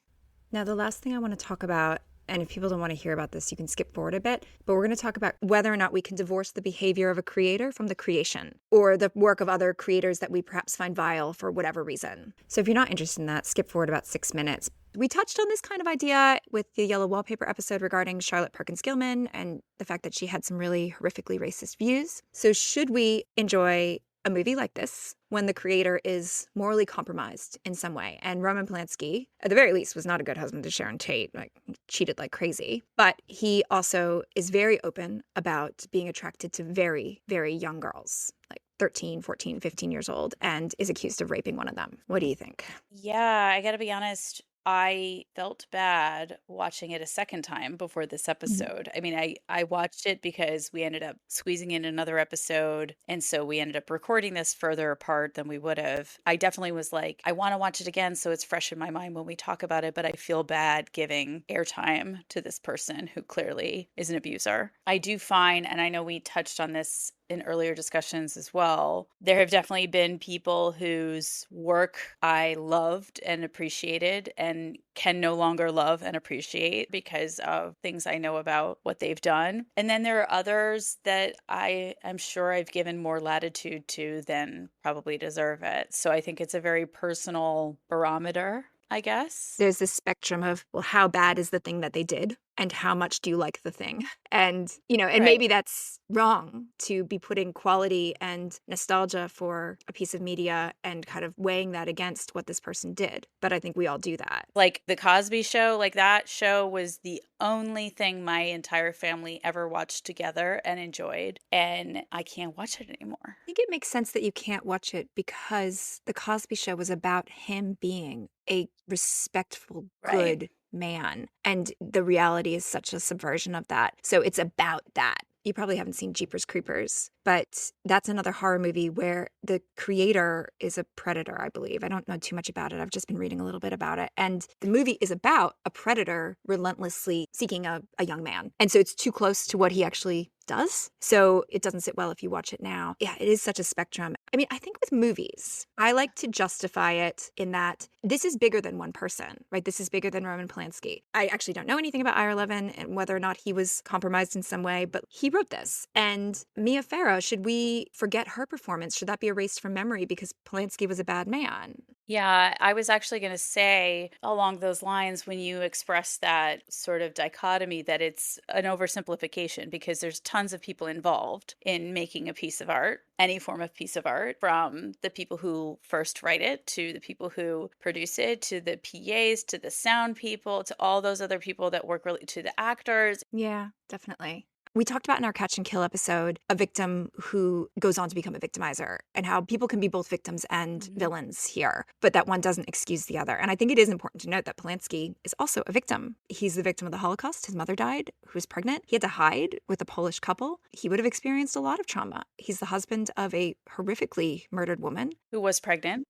Speaker 1: Now, the last thing I want to talk about, and if people don't want to hear about this, you can skip forward a bit, but we're going to talk about whether or not we can divorce the behavior of a creator from the creation or the work of other creators that we perhaps find vile for whatever reason. So if you're not interested in that, skip forward about 6 minutes. We touched on this kind of idea with the Yellow Wallpaper episode regarding Charlotte Perkins Gilman and the fact that she had some really horrifically racist views. So should we enjoy a movie like this when the creator is morally compromised in some way? And Roman Polanski, at the very least, was not a good husband to Sharon Tate, like cheated like crazy. But he also is very open about being attracted to very, very young girls, like 13, 14, 15 years old, and is accused of raping one of them. What do you think?
Speaker 2: Yeah, I gotta be honest. I felt bad watching it a second time before this episode. I mean, I watched it because we ended up squeezing in another episode, and so we ended up recording this further apart than we would have. I definitely was like, I want to watch it again so it's fresh in my mind when we talk about it, but I feel bad giving airtime to this person who clearly is an abuser. I do find, and I know we touched on this in earlier discussions as well, there have definitely been people whose work I loved and appreciated and can no longer love and appreciate because of things I know about what they've done. And then there are others that I am sure I've given more latitude to than probably deserve it. So I think it's a very personal barometer, I guess.
Speaker 1: There's this spectrum of, well, how bad is the thing that they did? And how much do you like the thing? And, and
Speaker 2: Right.
Speaker 1: maybe that's wrong to be putting quality and nostalgia for a piece of media and kind of weighing that against what this person did. But I think we all do that.
Speaker 2: Like the Cosby Show, like that show was the only thing my entire family ever watched together and enjoyed. And I can't watch it anymore.
Speaker 1: I think it makes sense that you can't watch it because The Cosby Show was about him being a respectful,
Speaker 2: Right.
Speaker 1: good man. And the reality is such a subversion of that. So it's about that. You probably haven't seen Jeepers Creepers, but that's another horror movie where the creator is a predator, I believe. I don't know too much about it. I've just been reading a little bit about it. And the movie is about a predator relentlessly seeking a young man. And so it's too close to what he actually does. So it doesn't sit well if you watch it now. Yeah, it is such a spectrum. I mean, I think with movies, I like to justify it in that this is bigger than one person, right? This is bigger than Roman Polanski. I actually don't know anything about Ire11 and whether or not he was compromised in some way, but he wrote this. And Mia Farrow, should we forget her performance? Should that be erased from memory because Polanski was a bad man?
Speaker 2: Yeah, I was actually going to say along those lines when you express that sort of dichotomy that it's an oversimplification because there's tons of people involved in making a piece of art, any form of piece of art, from the people who first write it to the people who produce it to the PAs to the sound people to all those other people that work really to the actors.
Speaker 1: Yeah, definitely. We talked about in our Catch and Kill episode a victim who goes on to become a victimizer and how people can be both victims and villains here, but that one doesn't excuse the other. And I think it is important to note that Polanski is also a victim. He's the victim of the Holocaust. His mother died, who was pregnant. He had to hide with a Polish couple. He would have experienced a lot of trauma. He's the husband of a horrifically murdered woman.
Speaker 2: Who was pregnant.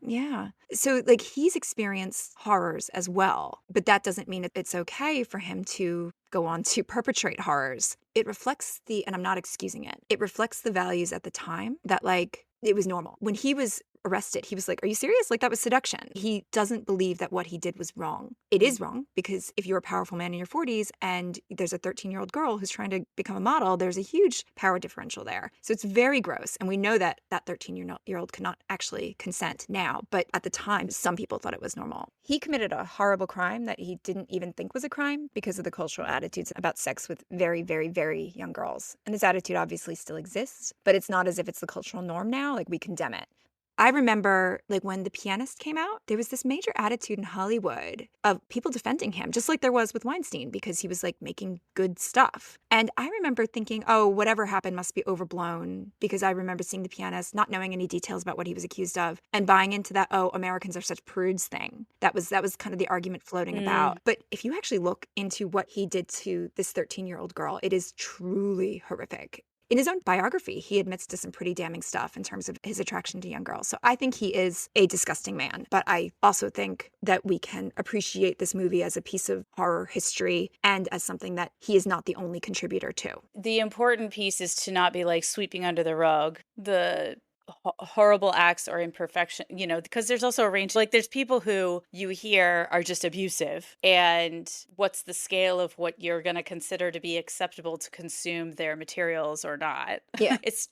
Speaker 1: Yeah. So, like, he's experienced horrors as well, but that doesn't mean it's okay for him to go on to perpetrate horrors. It reflects and I'm not excusing it, it reflects the values at the time that, like, it was normal. When he was arrested, he was like, "Are you serious? Like, that was seduction." He doesn't believe that what he did was wrong. It is wrong because if you're a powerful man in your 40s and there's a 13-year-old girl who's trying to become a model, there's a huge power differential there. So it's very gross. And we know that that 13-year-old could not actually consent now. But at the time, some people thought it was normal. He committed a horrible crime that he didn't even think was a crime because of the cultural attitudes about sex with very, very, very young girls. And this attitude obviously still exists, but it's not as if it's the cultural norm now. Like, we condemn it. I remember, like, when The Pianist came out, there was this major attitude in Hollywood of people defending him, just like there was with Weinstein, because he was, like, making good stuff. And I remember thinking, oh, whatever happened must be overblown, because I remember seeing The Pianist, not knowing any details about what he was accused of, and buying into that, oh, Americans are such prudes thing. That was kind of the argument floating about. But if you actually look into what he did to this 13-year-old girl, it is truly horrific. In his own biography, he admits to some pretty damning stuff in terms of his attraction to young girls. So I think he is a disgusting man. But I also think that we can appreciate this movie as a piece of horror history and as something that he is not the only contributor to.
Speaker 2: The important piece is to not be like sweeping under the rug the horrible acts or imperfection, because there's also a range. Like, there's people who you hear are just abusive, and what's the scale of what you're going to consider to be acceptable to consume their materials or not?
Speaker 1: Yeah.
Speaker 2: It's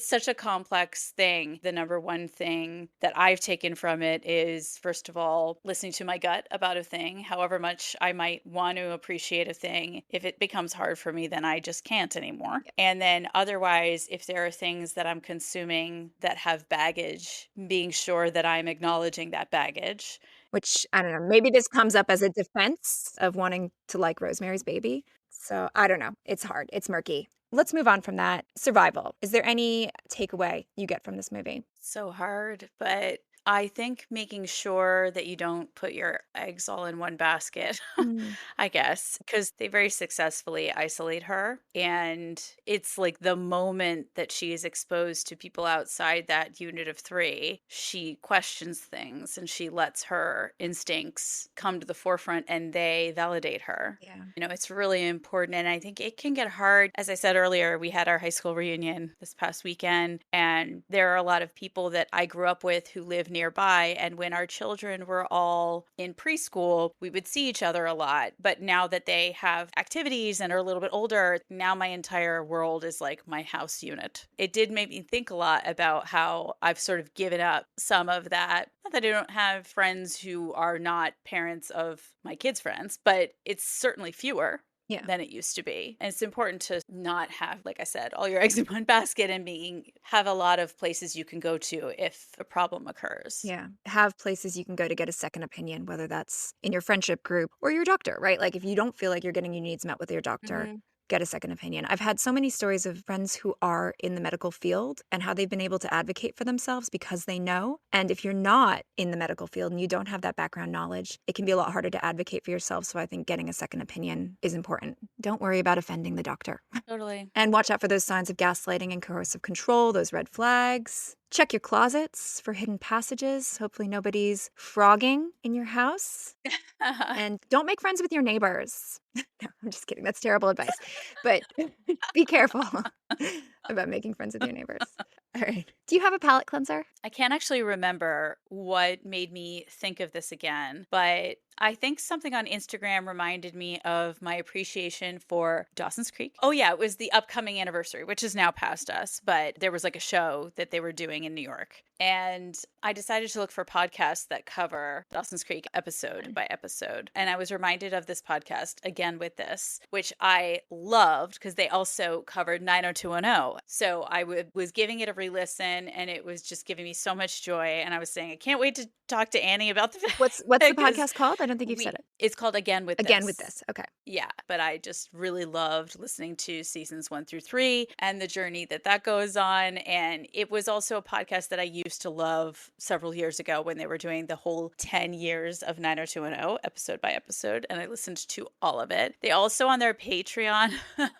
Speaker 2: such a complex thing. The number one thing that I've taken from it is, first of all, listening to my gut about a thing. However much I might want to appreciate a thing, if it becomes hard for me, then I just can't anymore. And then otherwise, if there are things that I'm consuming that have baggage, being sure that I'm acknowledging that baggage.
Speaker 1: Which, I don't know, maybe this comes up as a defense of wanting to like Rosemary's Baby. So I don't know. It's hard. It's murky. Let's move on from that. Survival. Is there any takeaway you get from this movie?
Speaker 2: So hard, but I think making sure that you don't put your eggs all in one basket,
Speaker 1: Mm,
Speaker 2: I guess, because they very successfully isolate her. And it's like the moment that she is exposed to people outside that unit of three, she questions things and she lets her instincts come to the forefront and they validate her.
Speaker 1: yeah.
Speaker 2: It's really important. And I think it can get hard. As I said earlier, we had our high school reunion this past weekend, and there are a lot of people that I grew up with who live nearby. And when our children were all in preschool, we would see each other a lot. But now that they have activities and are a little bit older, now my entire world is like my house unit. It did make me think a lot about how I've sort of given up some of that. Not that I don't have friends who are not parents of my kids' friends, but it's certainly fewer
Speaker 1: Yeah.
Speaker 2: than it used to be. And it's important to not have, like I said, all your eggs in one basket and have a lot of places you can go to if a problem occurs.
Speaker 1: Yeah. Have places you can go to get a second opinion, whether that's in your friendship group or your doctor, right? Like if you don't feel like you're getting your needs met with your doctor,
Speaker 2: Mhm.
Speaker 1: get a second opinion. I've had so many stories of friends who are in the medical field and how they've been able to advocate for themselves because they know. And if you're not in the medical field and you don't have that background knowledge, it can be a lot harder to advocate for yourself. So I think getting a second opinion is important. Don't worry about offending the doctor.
Speaker 2: Totally.
Speaker 1: And watch out for those signs of gaslighting and coercive control, those red flags. Check your closets for hidden passages. Hopefully nobody's frogging in your house. And don't make friends with your neighbors. No, I'm just kidding. That's terrible advice. But be careful about making friends with your neighbors. All right. Do you have a palate cleanser?
Speaker 2: I can't actually remember what made me think of this again, but I think something on Instagram reminded me of my appreciation for Dawson's Creek. Oh, yeah, it was the upcoming anniversary, which is now past us, but there was like a show that they were doing in New York. And I decided to look for podcasts that cover Dawson's Creek episode by episode. And I was reminded of this podcast again with this, which I loved because they also covered 90210. So I was giving it a re-listen and it was just giving me so much joy. And I was saying, I can't wait to talk to Annie about the
Speaker 1: What's the podcast called? I don't think you've said it.
Speaker 2: It's called Again with
Speaker 1: Again
Speaker 2: This.
Speaker 1: with This. Okay.
Speaker 2: Yeah, but I just really loved listening to seasons 1 through 3 and the journey that goes on. And it was also a podcast that I used to love several years ago when they were doing the whole 10 years of 90210 episode by episode. And I listened to all of it. They also on their Patreon,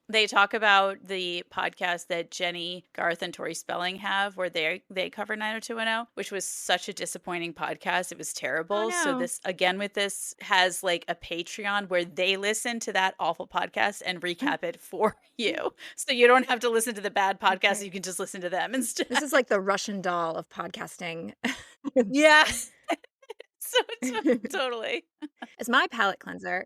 Speaker 2: they talk about the podcast that Jenny, Garth, and Tori Spelling have where they cover 90210, which was such a disappointing podcast. It was terrible.
Speaker 1: Oh, no.
Speaker 2: So this Again with This has like a Patreon where they listen to that awful podcast and recap it for you. So you don't have to listen to the bad podcast.
Speaker 1: Okay.
Speaker 2: You can just listen to them instead.
Speaker 1: This is like the Russian doll of podcasting.
Speaker 2: Yeah. Totally.
Speaker 1: As my palate cleanser,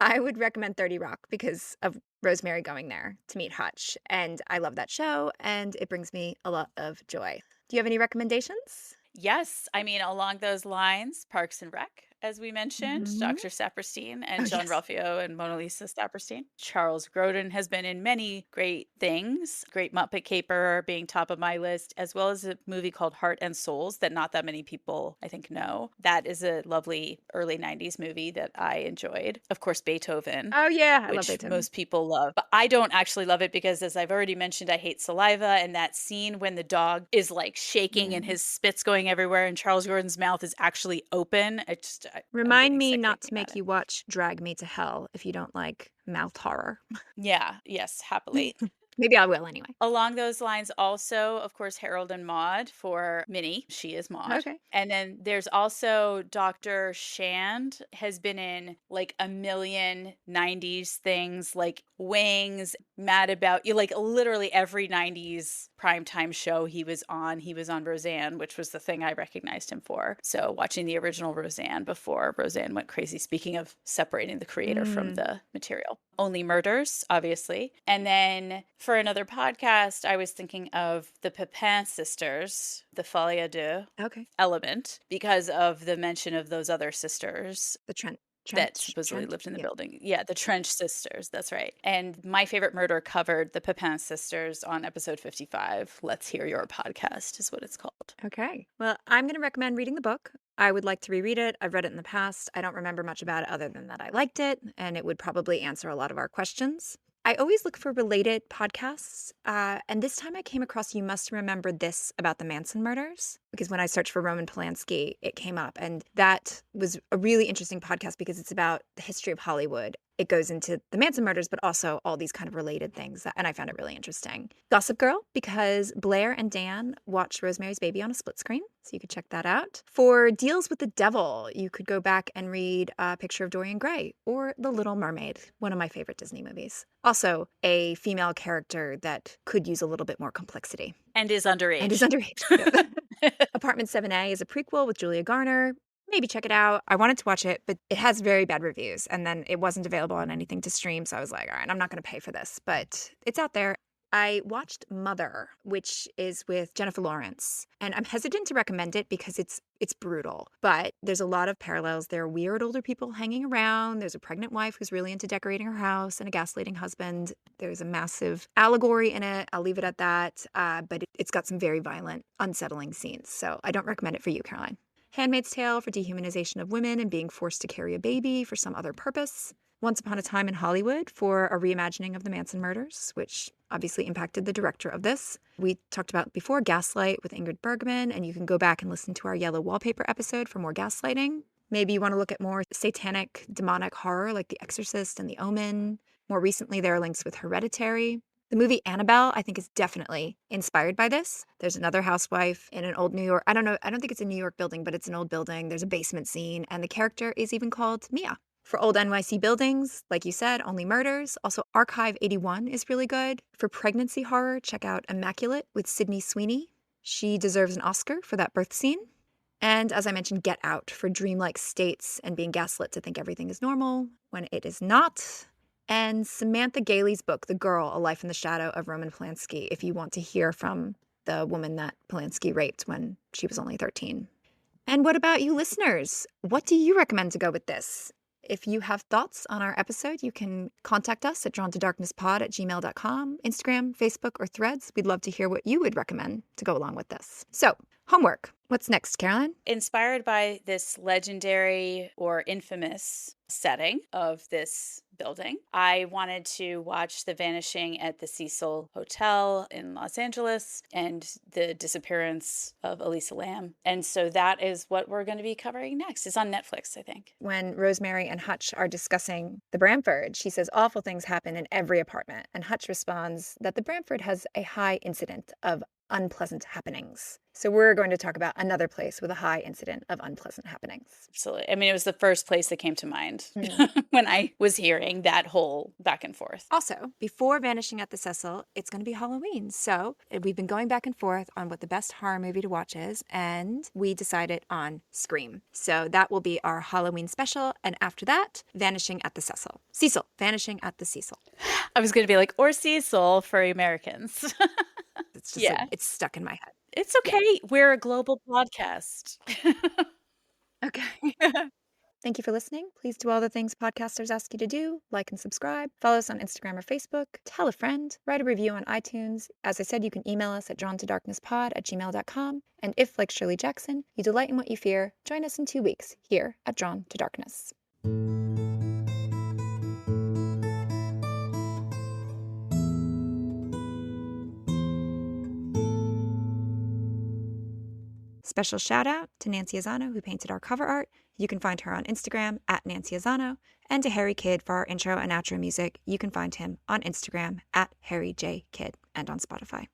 Speaker 1: I would recommend 30 Rock because of Rosemary going there to meet Hutch. And I love that show and it brings me a lot of joy. Do you have any recommendations?
Speaker 2: Yes. I mean, along those lines, Parks and Rec, as we mentioned,
Speaker 1: Mhm.
Speaker 2: Dr. Saperstein and
Speaker 1: Oh,
Speaker 2: John
Speaker 1: yes.
Speaker 2: Ralphio and Mona Lisa Saperstein. Charles Grodin has been in many great things. Great Muppet Caper being top of my list, as well as a movie called Heart and Souls that not that many people, I think, know. That is a lovely early 90s movie that I enjoyed. Of course, Beethoven.
Speaker 1: Oh, yeah. I love
Speaker 2: Which
Speaker 1: Beethoven.
Speaker 2: most people love. But I don't actually love it because, as I've already mentioned, I hate saliva. And that scene when the dog is like shaking and his spit's going everywhere and Charles Gordon's mouth is actually open. I'm
Speaker 1: Remind
Speaker 2: getting
Speaker 1: me
Speaker 2: sick
Speaker 1: not
Speaker 2: thinking
Speaker 1: to make
Speaker 2: about
Speaker 1: you watch Drag Me to Hell if you don't like mouth horror.
Speaker 2: it. Yeah, yes, happily.
Speaker 1: Maybe I will anyway.
Speaker 2: Along those lines, also, of course, Harold and Maude for Minnie. She is Maude.
Speaker 1: Okay.
Speaker 2: And then there's also Dr. Shand has been in like a million 90s things like Wings, Mad About You, like literally every 90s primetime show he was on. He was on Roseanne, which was the thing I recognized him for. So watching the original Roseanne before Roseanne went crazy, speaking of separating the creator from the material. Only Murders, obviously. And then for another podcast, I was thinking of the Pepin sisters, the Folie à Deux
Speaker 1: Okay.
Speaker 2: element, because of the mention of those other sisters
Speaker 1: The Trent.
Speaker 2: that supposedly lived in the building. Yeah, the Trench sisters. That's right. And My Favorite Murder covered the Pepin sisters on episode 55. Let's Hear Your Podcast is what it's called.
Speaker 1: Okay. Well, I'm going to recommend reading the book. I would like to reread it. I've read it in the past. I don't remember much about it other than that I liked it, and it would probably answer a lot of our questions. I always look for related podcasts. And this time I came across You Must Remember This about the Manson murders, because when I searched for Roman Polanski, it came up. And that was a really interesting podcast because it's about the history of Hollywood. It goes into the Manson murders, but also all these kind of related things. And I found it really interesting. Gossip Girl, because Blair and Dan watched Rosemary's Baby on a split screen. So you could check that out. For Deals with the Devil, you could go back and read A Picture of Dorian Gray or The Little Mermaid, one of my favorite Disney movies. Also, a female character that could use a little bit more complexity.
Speaker 2: And is underage.
Speaker 1: And is underage. Apartment 7A is a prequel with Julia Garner. Maybe check it out. I wanted to watch it, but it has very bad reviews. And then it wasn't available on anything to stream. So I was like, all right, I'm not going to pay for this, but it's out there. I watched Mother, which is with Jennifer Lawrence, and I'm hesitant to recommend it because it's brutal, but there's a lot of parallels. There are weird older people hanging around. There's a pregnant wife who's really into decorating her house and a gaslighting husband. There's a massive allegory in it. I'll leave it at that, but it's got some very violent, unsettling scenes, so I don't recommend it for you, Caroline. Handmaid's Tale for dehumanization of women and being forced to carry a baby for some other purpose. Once Upon a Time in Hollywood for a reimagining of the Manson murders, which obviously impacted the director of this. We talked about before Gaslight with Ingrid Bergman, and you can go back and listen to our Yellow Wallpaper episode for more gaslighting. Maybe you want to look at more satanic, demonic horror like The Exorcist and The Omen. More recently, there are links with Hereditary. The movie Annabelle, I think, is definitely inspired by this. There's another housewife in an old New York, I don't think it's a New York building, but it's an old building. There's a basement scene, and the character is even called Mia. For old NYC buildings, like you said, Only Murders. Also, Archive 81 is really good. For pregnancy horror, check out Immaculate with Sydney Sweeney. She deserves an Oscar for that birth scene. And as I mentioned, Get Out for dreamlike states and being gaslit to think everything is normal when it is not. And Samantha Gailey's book, The Girl, A Life in the Shadow of Roman Polanski, if you want to hear from the woman that Polanski raped when she was only 13. And what about you listeners? What do you recommend to go with this? If you have thoughts on our episode, you can contact us at drawntodarknesspod@gmail.com, Instagram, Facebook, or Threads. We'd love to hear what you would recommend to go along with this. So, homework. What's next, Caroline?
Speaker 2: Inspired by this legendary or infamous setting of this building, I wanted to watch The Vanishing at the Cecil Hotel in Los Angeles and the disappearance of Elisa Lam. And so that is what we're going to be covering next. It's on Netflix, I think.
Speaker 1: When Rosemary and Hutch are discussing the Bramford, she says awful things happen in every apartment. And Hutch responds that the Bramford has a high incident of unpleasant happenings. So we're going to talk about another place with a high incident of unpleasant happenings.
Speaker 2: Absolutely. I mean, it was the first place that came to mind when I was hearing that whole back and forth.
Speaker 1: Also, before Vanishing at the Cecil, it's going to be Halloween. So we've been going back and forth on what the best horror movie to watch is, and we decided on Scream. So that will be our Halloween special. And after that, Vanishing at the Cecil. Cecil. Vanishing at the Cecil.
Speaker 2: I was going to be like, or Cecil for Americans.
Speaker 1: It's just it's stuck in my head.
Speaker 2: It's okay. Yeah. We're a global podcast.
Speaker 1: Okay. Thank you for listening. Please do all the things podcasters ask you to do. Like and subscribe. Follow us on Instagram or Facebook. Tell a friend. Write a review on iTunes. As I said, you can email us at drawntodarknesspod@gmail.com. And if, like Shirley Jackson, you delight in what you fear, join us in 2 weeks here at Drawn to Darkness. Special shout out to Nancy Azzano, who painted our cover art. You can find her on Instagram at Nancy Azzano. And to Harry Kidd for our intro and outro music. You can find him on Instagram at Harry J. Kidd and on Spotify.